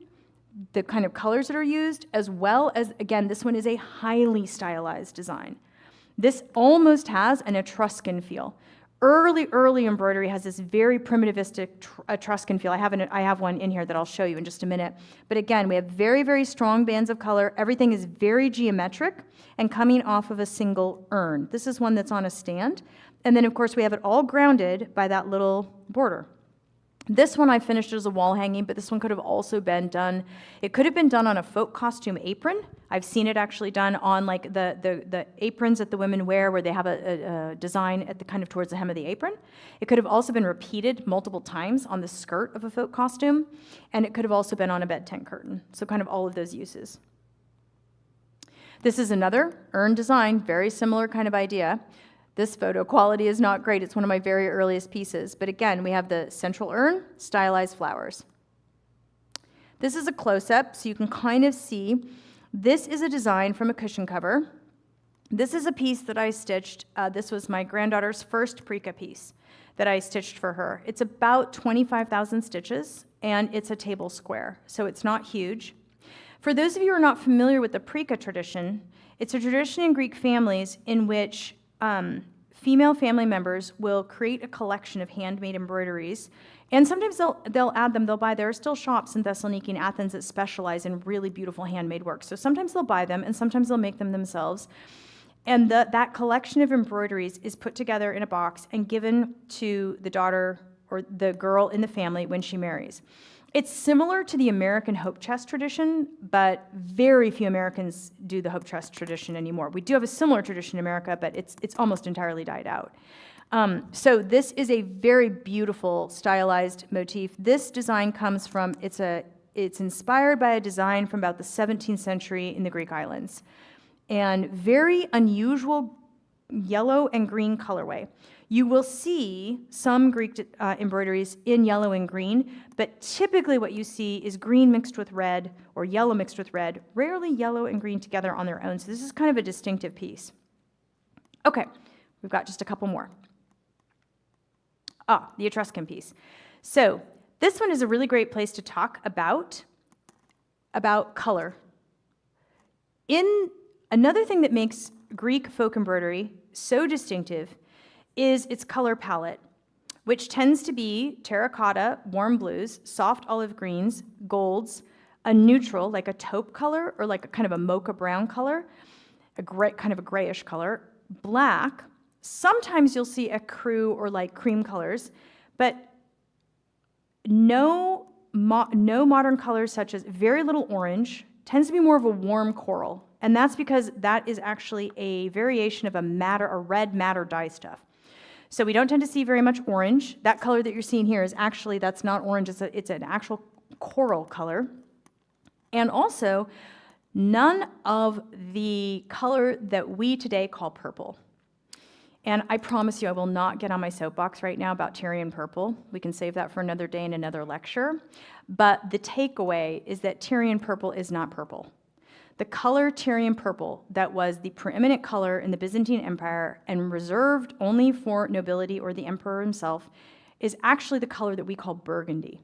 the kind of colors that are used, as well as, again, this one is a highly stylized design. This almost has an Etruscan feel. Early embroidery has this very primitivistic Etruscan feel. I have one in here that I'll show you in just a minute. But again, we have very, very strong bands of color. Everything is very geometric and coming off of a single urn. This is one that's on a stand. And then, of course, we have it all grounded by that little border. This one I finished as a wall hanging, but this one could have also been done. It could have been done on a folk costume apron. I've seen it actually done on like the aprons that the women wear, where they have a design at the kind of towards the hem of the apron. It could have also been repeated multiple times on the skirt of a folk costume, and it could have also been on a bed tent curtain. So kind of all of those uses. This is another urn design, very similar kind of idea. This photo quality is not great. It's one of my very earliest pieces. But again, we have the central urn, stylized flowers. This is a close-up, so you can kind of see. This is a design from a cushion cover. This is a piece that I stitched. This was my granddaughter's first Prica piece that I stitched for her. It's about 25,000 stitches, and it's a table square, so it's not huge. For those of you who are not familiar with the Prica tradition, it's a tradition in Greek families in which female family members will create a collection of handmade embroideries, and sometimes they'll add them, there are still shops in Thessaloniki and Athens that specialize in really beautiful handmade work. So sometimes they'll buy them, and sometimes they'll make them themselves. And that collection of embroideries is put together in a box and given to the daughter or the girl in the family when she marries. It's similar to the American hope chest tradition, but very few Americans do the hope chest tradition anymore. We do have a similar tradition in America, but it's almost entirely died out. So this is a very beautiful stylized motif. This design comes from, it's inspired by a design from about the 17th century in the Greek islands. And very unusual yellow and green colorway. You will see some Greek embroideries in yellow and green, but typically what you see is green mixed with red or yellow mixed with red, rarely yellow and green together on their own. So this is kind of a distinctive piece. Okay, we've got just a couple more. The Etruscan piece. So this one is a really great place to talk about color. Another thing that makes Greek folk embroidery so distinctive is its color palette, which tends to be terracotta, warm blues, soft olive greens, golds, a neutral, like a taupe color, or like a kind of a mocha brown color, kind of a grayish color, black. Sometimes you'll see a crew or like cream colors, but no modern colors such as very little orange, tends to be more of a warm coral. And that's because that is actually a variation of a red madder dye stuff. So we don't tend to see very much orange. That color that you're seeing here is actually, that's not orange, it's an actual coral color. And also, none of the color that we today call purple. And I promise you, I will not get on my soapbox right now about Tyrian purple. We can save that for another day in another lecture. But the takeaway is that Tyrian purple is not purple. The color Tyrian purple that was the preeminent color in the Byzantine Empire and reserved only for nobility or the emperor himself is actually the color that we call burgundy.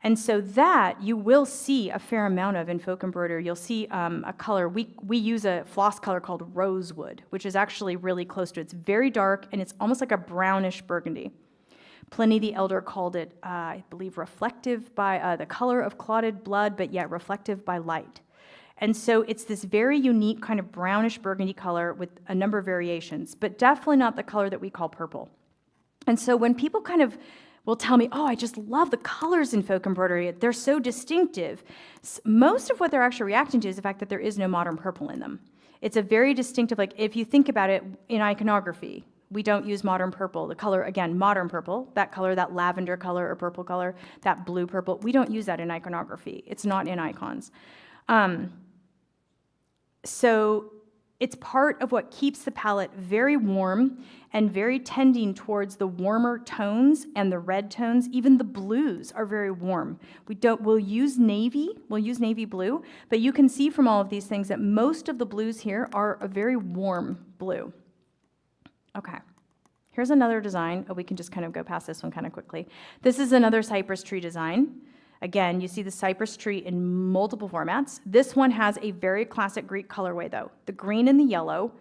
And so that you will see a fair amount of in folk embroidery. You'll see a color, we use a floss color called rosewood, which is actually really close to it. It's very dark and it's almost like a brownish burgundy. Pliny the Elder called it, I believe, reflective by the color of clotted blood, but yet reflective by light. And so it's this very unique kind of brownish burgundy color with a number of variations, but definitely not the color that we call purple. And so when people kind of will tell me, I just love the colors in folk embroidery, they're so distinctive, most of what they're actually reacting to is the fact that there is no modern purple in them. It's a very distinctive, like if you think about it in iconography, we don't use modern purple. The color, again, modern purple, that color, that lavender color or purple color, that blue purple, we don't use that in iconography. It's not in icons. So it's part of what keeps the palette very warm and very tending towards the warmer tones and the red tones. Even the blues are very warm. We'll use navy blue, but you can see from all of these things that most of the blues here are a very warm blue. Okay, here's another design. We can just kind of go past this one kind of quickly. This is another cypress tree design. Again, you see the cypress tree in multiple formats. This one has a very classic Greek colorway, though. The green and the yellow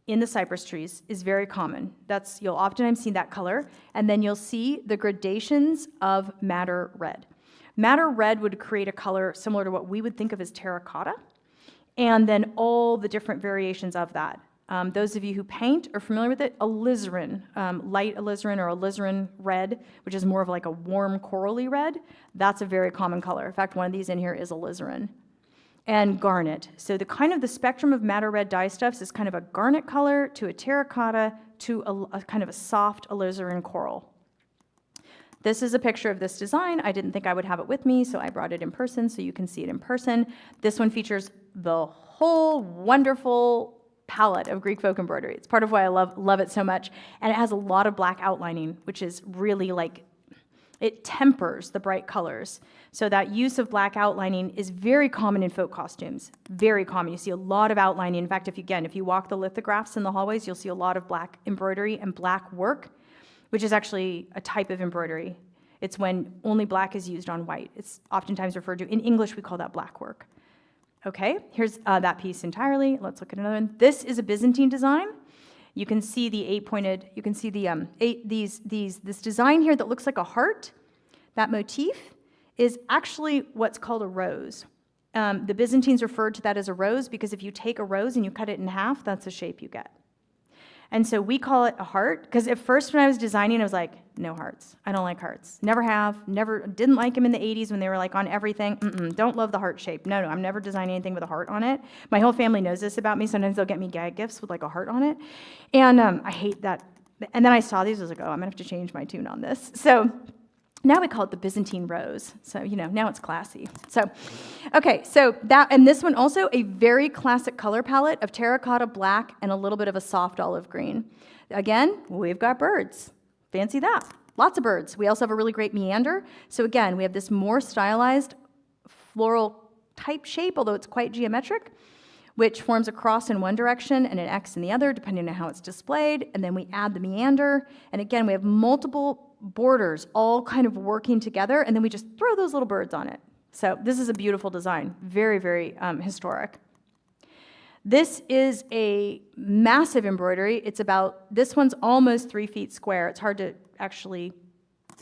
in the cypress trees is very common. You'll oftentimes see that color, and then you'll see the gradations of madder red. Madder red would create a color similar to what we would think of as terracotta, and then all the different variations of that. Those of you who paint are familiar with it. Alizarin, light alizarin or alizarin red, which is more of like a warm corally red. That's a very common color. In fact, one of these in here is alizarin. And garnet. So the spectrum of madder red dye stuffs is kind of a garnet color to a terracotta to a kind of a soft alizarin coral. This is a picture of this design. I didn't think I would have it with me, so I brought it in person so you can see it in person. This one features the whole wonderful palette of Greek folk embroidery. It's part of why I love it so much. And it has a lot of black outlining, which is really like, it tempers the bright colors. So that use of black outlining is very common in folk costumes, very common. You see a lot of outlining. In fact, if you walk the lithographs in the hallways, you'll see a lot of black embroidery and black work, which is actually a type of embroidery. It's when only black is used on white. It's oftentimes referred to, in English, we call that black work. Okay, here's that piece entirely. Let's look at another one. This is a Byzantine design. You can see the eight-pointed, you can see the this design here that looks like a heart. That motif is actually what's called a rose. The Byzantines referred to that as a rose because if you take a rose and you cut it in half, that's the shape you get. And so we call it a heart, because at first when I was designing, I was like, no hearts. I don't like hearts. Never have, never, didn't like them in the 80s when they were like on everything. Don't love the heart shape. No, I'm never designing anything with a heart on it. My whole family knows this about me. Sometimes they'll get me gag gifts with like a heart on it. And I hate that. And then I saw these, I was like, oh, I'm gonna have to change my tune on this. So now we call it the Byzantine rose. So, now it's classy. So, okay, so that, and this one also, a very classic color palette of terracotta, black, and a little bit of a soft olive green. Again, we've got birds. Fancy that. Lots of birds. We also have a really great meander. So again, we have this more stylized floral type shape, although it's quite geometric, which forms a cross in one direction and an X in the other, depending on how it's displayed. And then we add the meander. And again, we have multiple borders all kind of working together, and then we just throw those little birds on it. So this is a beautiful design, very, very historic. This is a massive embroidery. This one's almost 3 feet square. It's hard to actually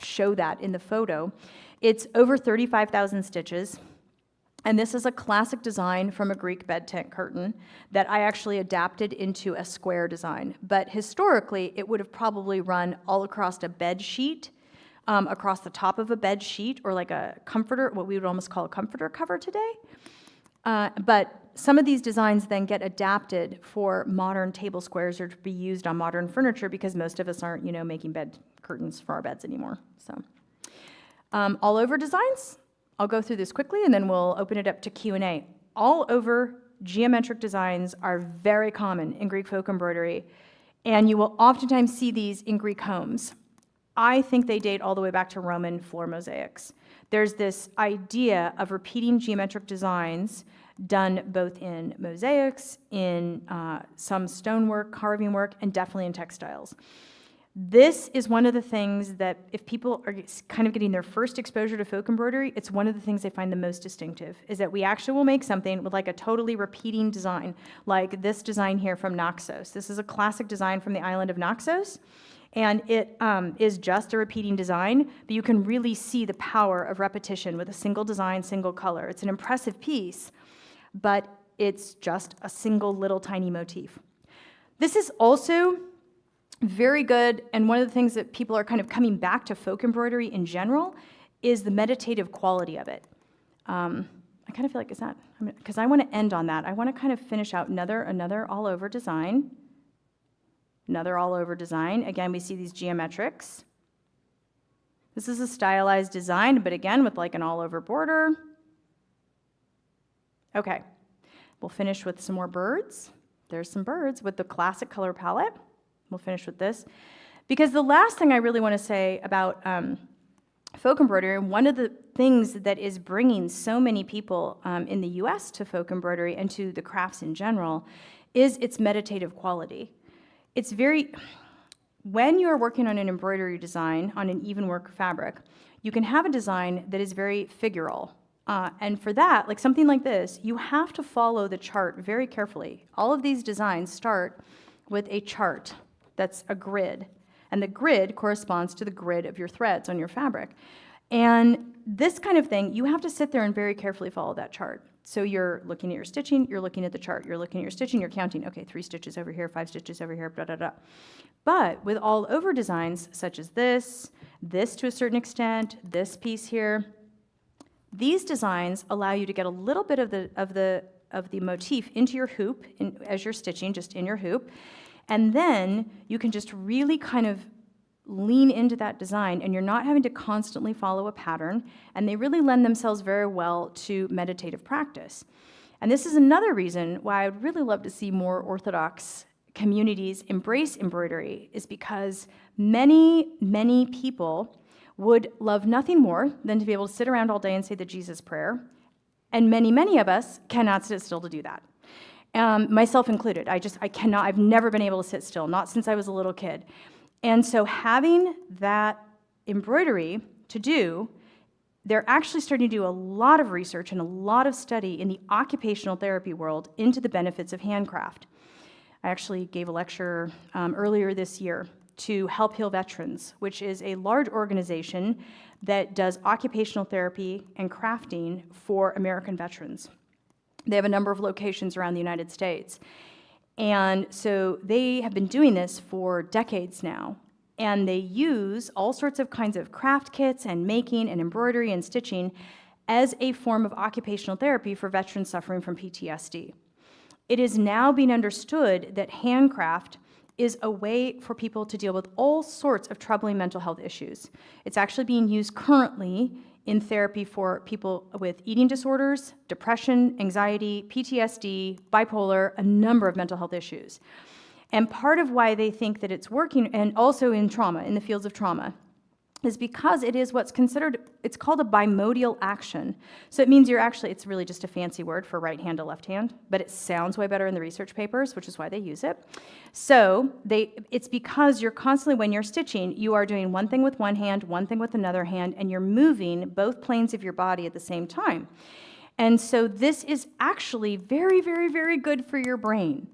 show that in the photo. It's over 35,000 stitches. And this is a classic design from a Greek bed tent curtain that I actually adapted into a square design. But historically, it would have probably run all across a bed sheet, across the top of a bed sheet, or like a comforter, what we would almost call a comforter cover today. But some of these designs then get adapted for modern table squares or to be used on modern furniture because most of us aren't, making bed curtains for our beds anymore. So, all over designs. I'll go through this quickly and then we'll open it up to Q&A. All over geometric designs are very common in Greek folk embroidery, and you will oftentimes see these in Greek homes. I think they date all the way back to Roman floor mosaics. There's this idea of repeating geometric designs done both in mosaics, in some stonework, carving work, and definitely in textiles. This is one of the things that if people are kind of getting their first exposure to folk embroidery, it's one of the things they find the most distinctive, is that we actually will make something with like a totally repeating design, like this design here from Naxos. This is a classic design from the island of Naxos, and it is just a repeating design, but you can really see the power of repetition with a single design, single color. It's an impressive piece, but it's just a single little tiny motif. This is also very good, and one of the things that people are kind of coming back to folk embroidery in general is the meditative quality of it. I kind of feel like, because I want to end on that. I want to kind of finish out another all-over design. Another all-over design. Again, we see these geometrics. This is a stylized design, but again, with like an all-over border. Okay, we'll finish with some more birds. There's some birds with the classic color palette. We'll finish with this. Because the last thing I really want to say about folk embroidery, one of the things that is bringing so many people in the US to folk embroidery and to the crafts in general is its meditative quality. It's when you're working on an embroidery design, on an even work fabric, you can have a design that is very figural. And for that, like something like this, you have to follow the chart very carefully. All of these designs start with a chart that's a grid, and the grid corresponds to the grid of your threads on your fabric. And this kind of thing, you have to sit there and very carefully follow that chart. So you're looking at your stitching, you're looking at the chart, you're looking at your stitching, you're counting, okay, 3 stitches over here, 5 stitches over here, blah, blah, blah. But with all over designs, such as this to a certain extent, this piece here, these designs allow you to get a little bit of the motif into your hoop as you're stitching, just in your hoop. And then you can just really kind of lean into that design, and you're not having to constantly follow a pattern, and they really lend themselves very well to meditative practice. And this is another reason why I would really love to see more Orthodox communities embrace embroidery, is because many, many people would love nothing more than to be able to sit around all day and say the Jesus prayer. And many, many of us cannot sit still to do that. Myself included. I cannot, I've never been able to sit still, not since I was a little kid. And so having that embroidery to do, they're actually starting to do a lot of research and a lot of study in the occupational therapy world into the benefits of handcraft. I actually gave a lecture earlier this year to Help Heal Veterans, which is a large organization that does occupational therapy and crafting for American veterans. They have a number of locations around the United States. And so they have been doing this for decades now. And they use all sorts of kinds of craft kits and making and embroidery and stitching as a form of occupational therapy for veterans suffering from PTSD. It is now being understood that handcraft is a way for people to deal with all sorts of troubling mental health issues. It's actually being used currently in therapy for people with eating disorders, depression, anxiety, PTSD, bipolar, a number of mental health issues. And part of why they think that it's working, and also in trauma, in the fields of trauma, is because it is what's considered, it's called a bimodal action. So it means you're actually, it's really just a fancy word for right hand to left hand, but it sounds way better in the research papers, which is why they use it. So it's because you're constantly, when you're stitching, you are doing one thing with one hand, one thing with another hand, and you're moving both planes of your body at the same time. And so this is actually very, very, very good for your brain.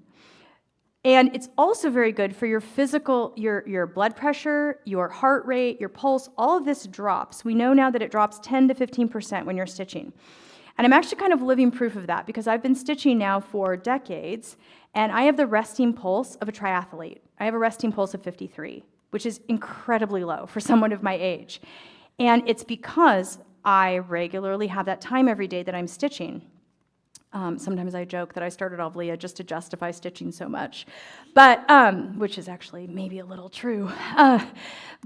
And it's also very good for your physical, your blood pressure, your heart rate, your pulse, all of this drops. We know now that it drops 10 to 15% when you're stitching. And I'm actually kind of living proof of that because I've been stitching now for decades, and I have the resting pulse of a triathlete. I have a resting pulse of 53, which is incredibly low for someone of my age. And it's because I regularly have that time every day that I'm stitching. Sometimes I joke that I started Avlia just to justify stitching so much, but which is actually maybe a little true.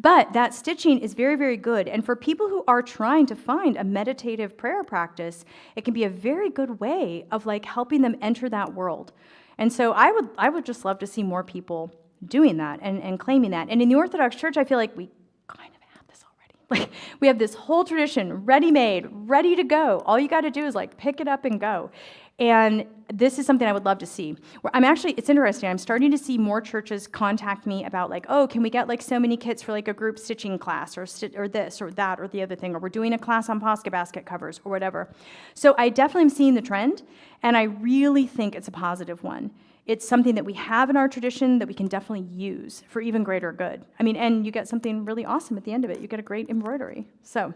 But that stitching is very, very good. And for people who are trying to find a meditative prayer practice, it can be a very good way of like helping them enter that world. And so I would just love to see more people doing that and claiming that. And in the Orthodox Church, I feel like we kind of have this already. Like we have this whole tradition ready-made, ready to go. All you got to do is like pick it up and go. And this is something I would love to see. It's interesting, I'm starting to see more churches contact me about like, oh, can we get like so many kits for like a group stitching class or this or that or the other thing, or we're doing a class on Posca basket covers or whatever. So I definitely am seeing the trend, and I really think it's a positive one. It's something that we have in our tradition that we can definitely use for even greater good. I mean, and you get something really awesome at the end of it. You get a great embroidery. So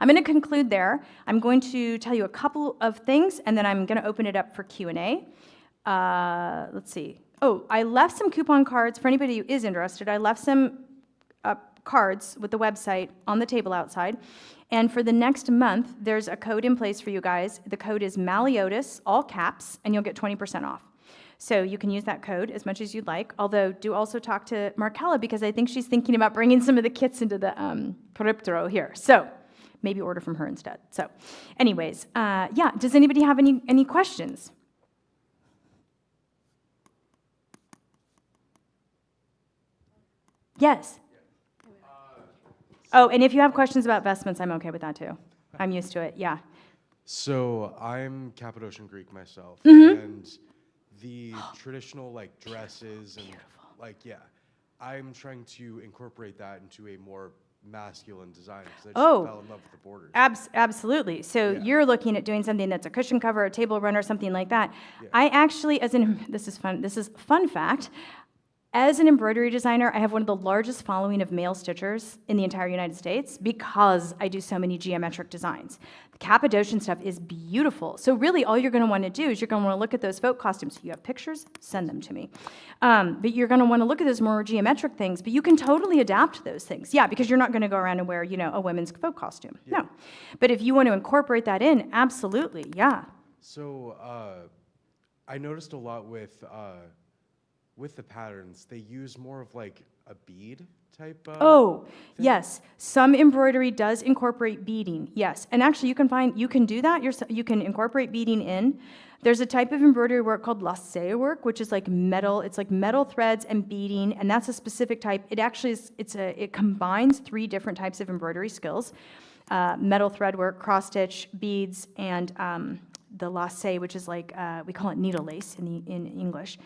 I'm going to conclude there. I'm going to tell you a couple of things, and then I'm going to open it up for Q&A. Let's see. Oh, I left some coupon cards for anybody who is interested. I left some cards with the website on the table outside. And for the next month, there's a code in place for you guys. The code is Maliotis, all caps, and you'll get 20% off. So you can use that code as much as you'd like, although do also talk to Markella because I think she's thinking about bringing some of the kits into the Periptero here. So maybe order from her instead. So anyways, yeah, does anybody have any questions? Yes. Oh, and if you have questions about vestments, I'm okay with that too. I'm used to it, yeah. So I'm Cappadocian Greek myself, and the traditional like dresses and like, yeah, I'm trying to incorporate that into a more masculine design because I just fell in love with the borders. Absolutely. So you're looking at doing something that's a cushion cover, a table runner, something like that. Yeah. I actually, this is fun fact, as an embroidery designer, I have one of the largest following of male stitchers in the entire United States because I do so many geometric designs. The Cappadocian stuff is beautiful. So really all you're going to want to do is you're going to want to look at those folk costumes. If you have pictures, send them to me. But you're going to want to look at those more geometric things, but you can totally adapt those things. Yeah, because you're not going to go around and wear, a women's folk costume. Yeah. No. But if you want to incorporate that in, absolutely, yeah. So I noticed a lot with the patterns, they use more of like a bead type Oh, thing? yes. Some embroidery does incorporate beading, yes. And actually, you can do that. You can incorporate beading in. There's a type of embroidery work called lacé work, which is like metal. It's like metal threads and beading, and that's a specific type. It actually it combines 3 different types of embroidery skills: metal thread work, cross stitch, beads, and the lacé, which is like we call it needle lace in English.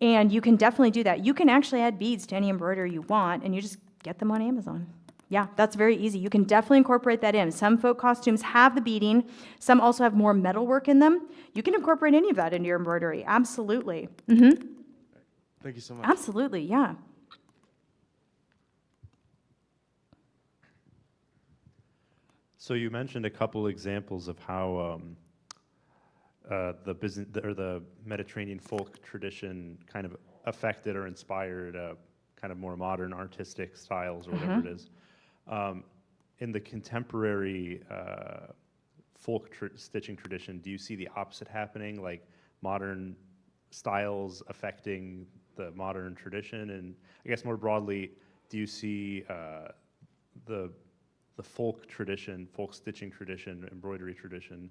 And you can definitely do that. You can actually add beads to any embroidery you want, and you just get them on Amazon. Yeah, that's very easy. You can definitely incorporate that in. Some folk costumes have the beading. Some also have more metal work in them. You can incorporate any of that into your embroidery. Absolutely. Thank you so much. Absolutely, yeah. So you mentioned a couple examples of how the Mediterranean folk tradition kind of affected or inspired kind of more modern artistic styles or whatever it is. In the contemporary folk stitching tradition, do you see the opposite happening, like modern styles affecting the modern tradition? And I guess more broadly, do you see the folk tradition, folk stitching tradition, embroidery tradition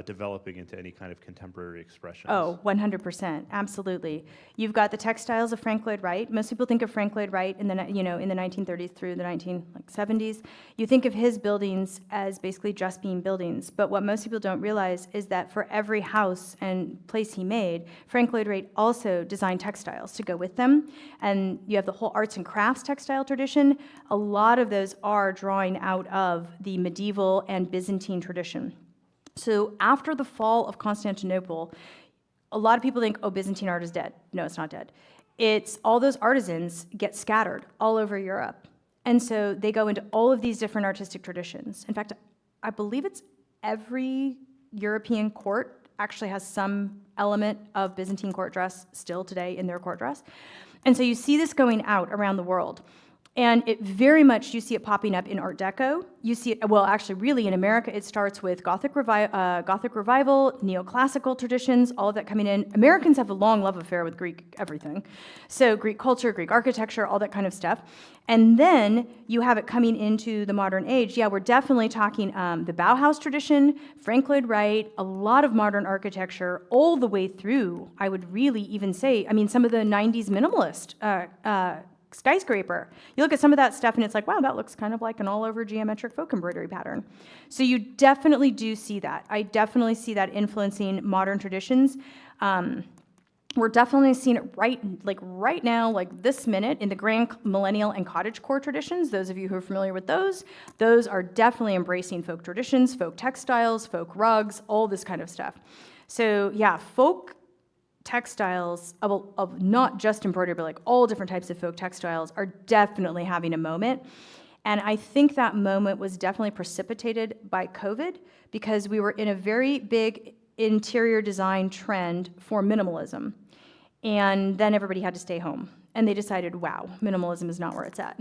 developing into any kind of contemporary expressions? Oh, 100%, absolutely. You've got the textiles of Frank Lloyd Wright. Most people think of Frank Lloyd Wright in the 1930s through the 1970s. You think of his buildings as basically just being buildings, but what most people don't realize is that for every house and place he made, Frank Lloyd Wright also designed textiles to go with them. And you have the whole arts and crafts textile tradition. A lot of those are drawing out of the medieval and Byzantine tradition. So after the fall of Constantinople, a lot of people think, oh, Byzantine art is dead. No, it's not dead. It's all those artisans get scattered all over Europe. And so they go into all of these different artistic traditions. In fact, I believe it's every European court actually has some element of Byzantine court dress still today in their court dress. And so you see this going out around the world. And it very much, you see it popping up in Art Deco. You see it, well, actually, really in America, it starts with Gothic Revival, neoclassical traditions, all of that coming in. Americans have a long love affair with Greek everything. So Greek culture, Greek architecture, all that kind of stuff. And then you have it coming into the modern age. Yeah, we're definitely talking the Bauhaus tradition, Frank Lloyd Wright, a lot of modern architecture, all the way through, I would really even say, I mean, some of the 90s minimalist skyscraper. You look at some of that stuff and it's like, wow, that looks kind of like an all-over geometric folk embroidery pattern. So you definitely do see that. I definitely see that influencing modern traditions. We're definitely seeing it right now, like this minute, in the grand millennial and cottagecore traditions. Those of you who are familiar with those are definitely embracing folk traditions, folk textiles, folk rugs, all this kind of stuff. So yeah, folk textiles of not just embroidery, but like all different types of folk textiles are definitely having a moment. And I think that moment was definitely precipitated by COVID because we were in a very big interior design trend for minimalism. And then everybody had to stay home. And they decided, wow, minimalism is not where it's at.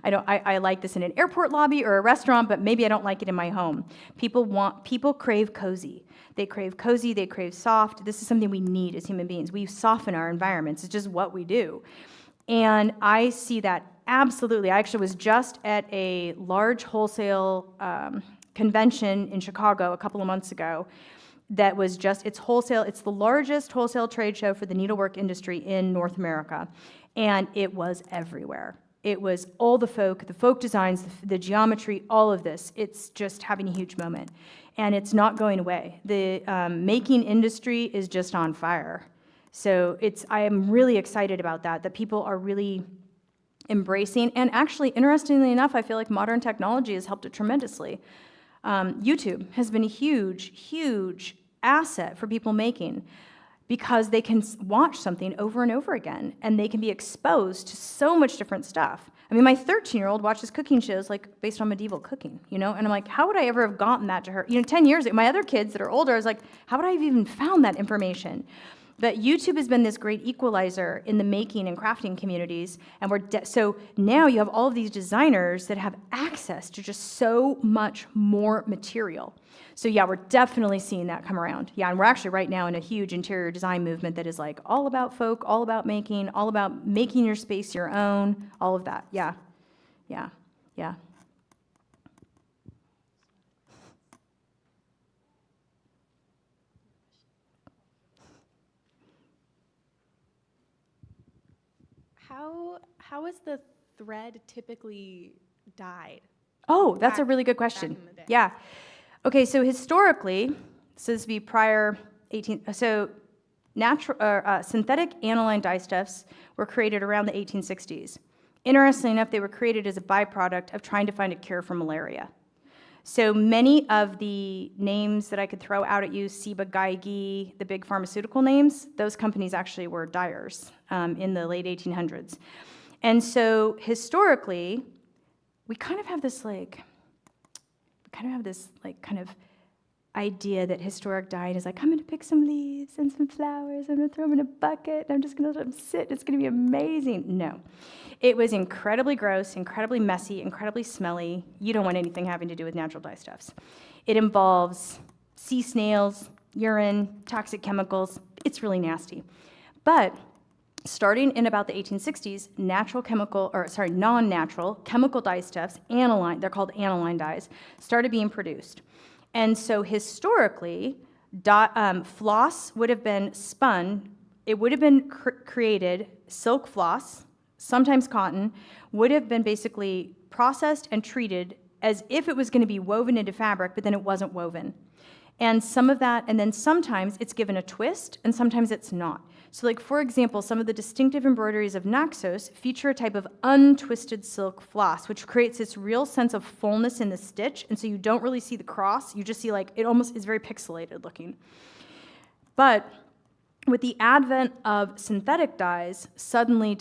I like this in an airport lobby or a restaurant, but maybe I don't like it in my home. People crave cozy. They crave cozy, they crave soft. This is something we need as human beings. We soften our environments. It's just what we do. And I see that absolutely. I actually was just at a large wholesale convention in Chicago a couple of months ago that was it's wholesale. It's the largest wholesale trade show for the needlework industry in North America. And it was everywhere. It was all the folk designs, the geometry, all of this. It's just having a huge moment. And it's not going away. The making industry is just on fire. So I am really excited about that people are really embracing. And actually, interestingly enough, I feel like modern technology has helped it tremendously. YouTube has been a huge, huge asset for people making because they can watch something over and over again, and they can be exposed to so much different stuff. I mean, my 13-year-old watches cooking shows like based on medieval cooking, and I'm like, how would I ever have gotten that to her? 10 years ago, my other kids that are older, I was like, how would I have even found that information? But YouTube has been this great equalizer in the making and crafting communities, and so now you have all of these designers that have access to just so much more material. So yeah, we're definitely seeing that come around. Yeah, and we're actually right now in a huge interior design movement that is like all about folk, all about making your space your own, all of that. Yeah, yeah, yeah. How is the thread typically dyed? Oh, that's a Back- really good back question. in the day. Yeah. Okay, so historically, so this would be prior 18, so synthetic aniline dyestuffs were created around the 1860s. Interestingly enough, they were created as a byproduct of trying to find a cure for malaria. So many of the names that I could throw out at you, Ciba Geigy, the big pharmaceutical names, those companies actually were dyers in the late 1800s. And so historically, we kind of have this kind of idea that historic dyeing is like, I'm going to pick some leaves and some flowers, I'm going to throw them in a bucket, and I'm just going to let them sit, it's going to be amazing. No. It was incredibly gross, incredibly messy, incredibly smelly. You don't want anything having to do with natural dyestuffs. It involves sea snails, urine, toxic chemicals. It's really nasty. But starting in about the 1860s, non-natural chemical dyestuffs, aniline, they're called aniline dyes, started being produced. And so historically, floss would have been spun, it would have been created, silk floss, sometimes cotton, would have been basically processed and treated as if it was going to be woven into fabric, but then it wasn't woven. And some of that, and then sometimes it's given a twist, and sometimes it's not. So like, for example, some of the distinctive embroideries of Naxos feature a type of untwisted silk floss, which creates this real sense of fullness in the stitch, and so you don't really see the cross, you just see like, it almost is very pixelated looking. But with the advent of synthetic dyes, suddenly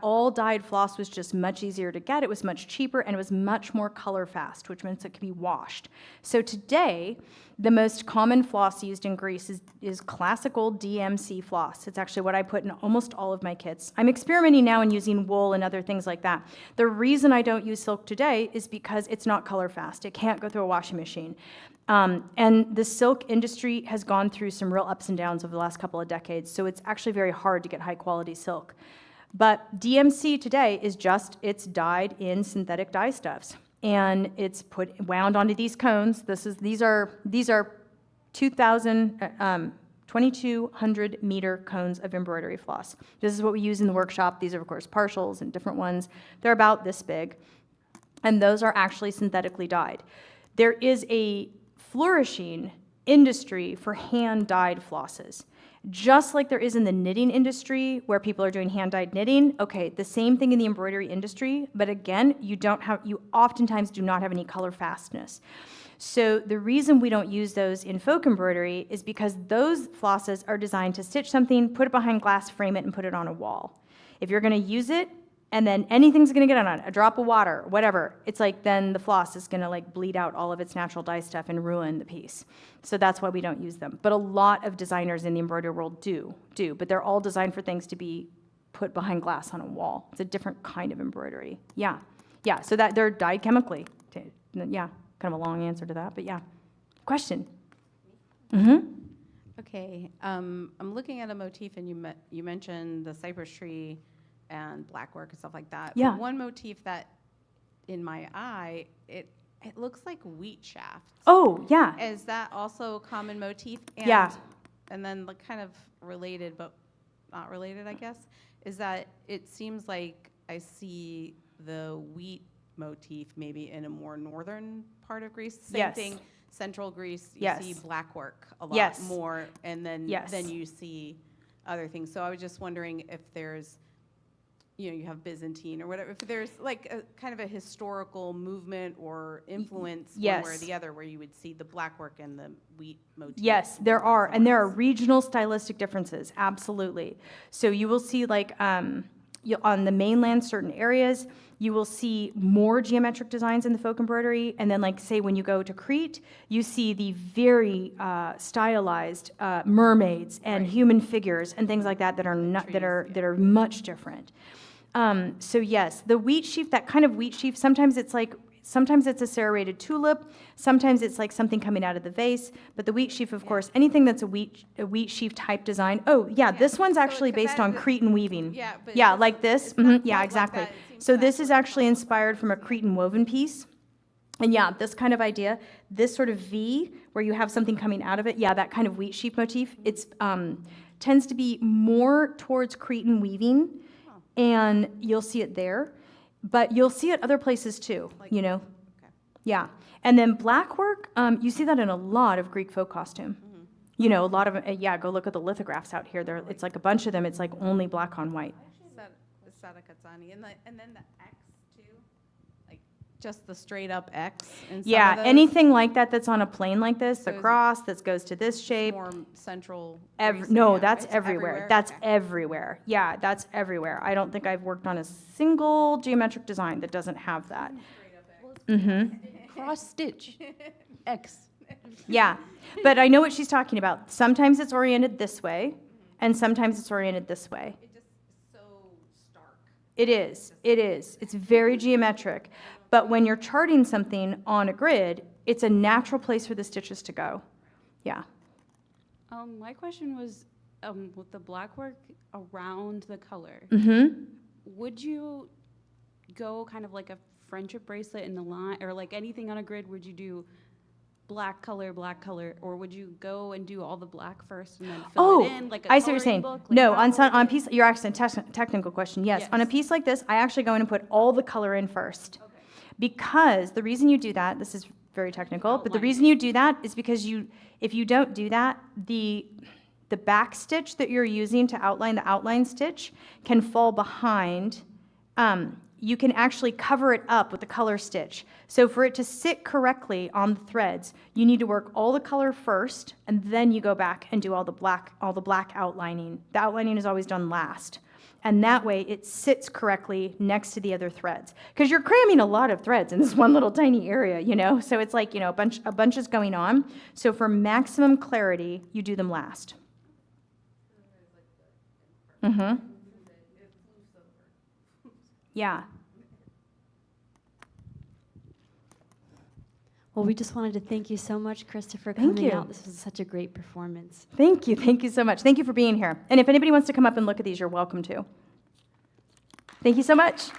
all dyed floss was just much easier to get, it was much cheaper, and it was much more color fast, which means it can be washed. So today, the most common floss used in Greece is classic old DMC floss. It's actually what I put in almost all of my kits. I'm experimenting now in using wool and other things like that. The reason I don't use silk today is because it's not color fast. It can't go through a washing machine. And the silk industry has gone through some real ups and downs over the last couple of decades, so it's actually very hard to get high quality silk. But DMC today is it's dyed in synthetic dye stuffs, and it's wound onto these cones. These are 2,200 meter cones of embroidery floss. This is what we use in the workshop. These are, of course, partials and different ones. They're about this big, and those are actually synthetically dyed. There is a flourishing industry for hand-dyed flosses. Just like there is in the knitting industry where people are doing hand-dyed knitting, okay, the same thing in the embroidery industry, but again, you oftentimes do not have any color fastness. So the reason we don't use those in folk embroidery is because those flosses are designed to stitch something, put it behind glass, frame it, and put it on a wall. If you're gonna use it, and then anything's gonna get on it, a drop of water, whatever, it's like then the floss is gonna like bleed out all of its natural dye stuff and ruin the piece. So that's why we don't use them. But a lot of designers in the embroidery world do, but they're all designed for things to be put behind glass on a wall. It's a different kind of embroidery. Yeah, so that they're dyed chemically. Yeah, kind of a long answer to that, but yeah. Question? Mm-hmm. Okay, I'm looking at a motif, and you mentioned the cypress tree and blackwork and stuff like that. Yeah. But one motif that, in my eye, it looks like wheat shafts. Oh, yeah. Is that also a common motif? And, Yeah. And then like kind of related, but not related, I guess, is that it seems like I see the wheat motif maybe in a more northern part of Greece. Same Yes. thing, central Greece, you Yes. see blackwork a lot Yes. more, and then Yes. you see other things. So I was just wondering if there's, you have Byzantine or whatever, if there's like a kind of a historical movement or influence one way or Yes. the other where you would see the blackwork and the wheat motif. Yes, there are, and there are regional stylistic differences, absolutely. So you will see like on the mainland, certain areas, you will see more geometric designs in the folk embroidery. And then, like, say, when you go to Crete, you see the very stylized mermaids and human figures and things like that that are not, that are much different. So yes, the wheat sheaf, that kind of wheat sheaf, sometimes it's a serrated tulip, sometimes it's like something coming out of the vase, but the wheat sheaf, of course, anything that's a wheat sheaf type design. Oh, yeah, this one's So actually it's- based that- on Cretan weaving. Yeah, but Yeah, it's- like this. it's not Yeah, quite like exactly. that. It seems So this is backward. actually inspired from a Cretan woven piece. And yeah, this kind of idea, this sort of V, where you have something coming out of it, yeah, that kind of wheat sheaf motif, it's tends to be more towards Cretan weaving, and you'll see it there, but you'll see it other places too, you know? Okay. Yeah. And then black work, you see that in a lot of Greek folk costume. You know, a lot of, yeah, go look at the lithographs out here. It's like a bunch of them, it's like only black on white. Sadakatsani, and then the X too, like just the straight up X. In some Yeah, of those. anything like that that's on a plane like this, the So is it cross that goes to this shape. More central. No, Greece, yeah. that's It's everywhere. That's Okay. everywhere. Yeah, that's everywhere. I don't think I've worked on a single geometric design that doesn't have that. Cross stitch, X. Yeah, but I know what she's talking about. Sometimes it's oriented this way, and sometimes it's oriented this way. It just is so stark. It is. It is. It's very geometric. But when you're charting something on a grid, it's a natural place for the stitches to go. Yeah. My question was, with the black work around the color, Mm-hmm. would you go kind of like a friendship bracelet in the line, or like anything on a grid, would you do black color, or would you go and do all the black first and then fill Oh, it in, like a I see what you're coloring saying. book? Like No, how on would on you- piece, you're asking a technical question. Yes, on a Yes. piece like this, I actually go in and put all the color in first. Because the reason you do that, this is very technical, but the Outline. reason you do that is because if you don't do that, the back stitch that you're using to outline the outline stitch can fall behind. You can actually cover it up with the color stitch. So for it to sit correctly on the threads, you need to work all the color first, and then you go back and do all the black outlining. The outlining is always done last. And that way it sits correctly next to the other threads. Because you're cramming a lot of threads in this one little tiny area, you know? So it's like, you know, a bunch is going on. So for maximum clarity, you do them last. Mm-hmm. Yeah. Well, we just wanted to thank you so much, Krista, for Thank coming you. out. This was such a great performance. Thank you. Thank you so much. Thank you for being here. And if anybody wants to come up and look at these, you're welcome to. Thank you so much.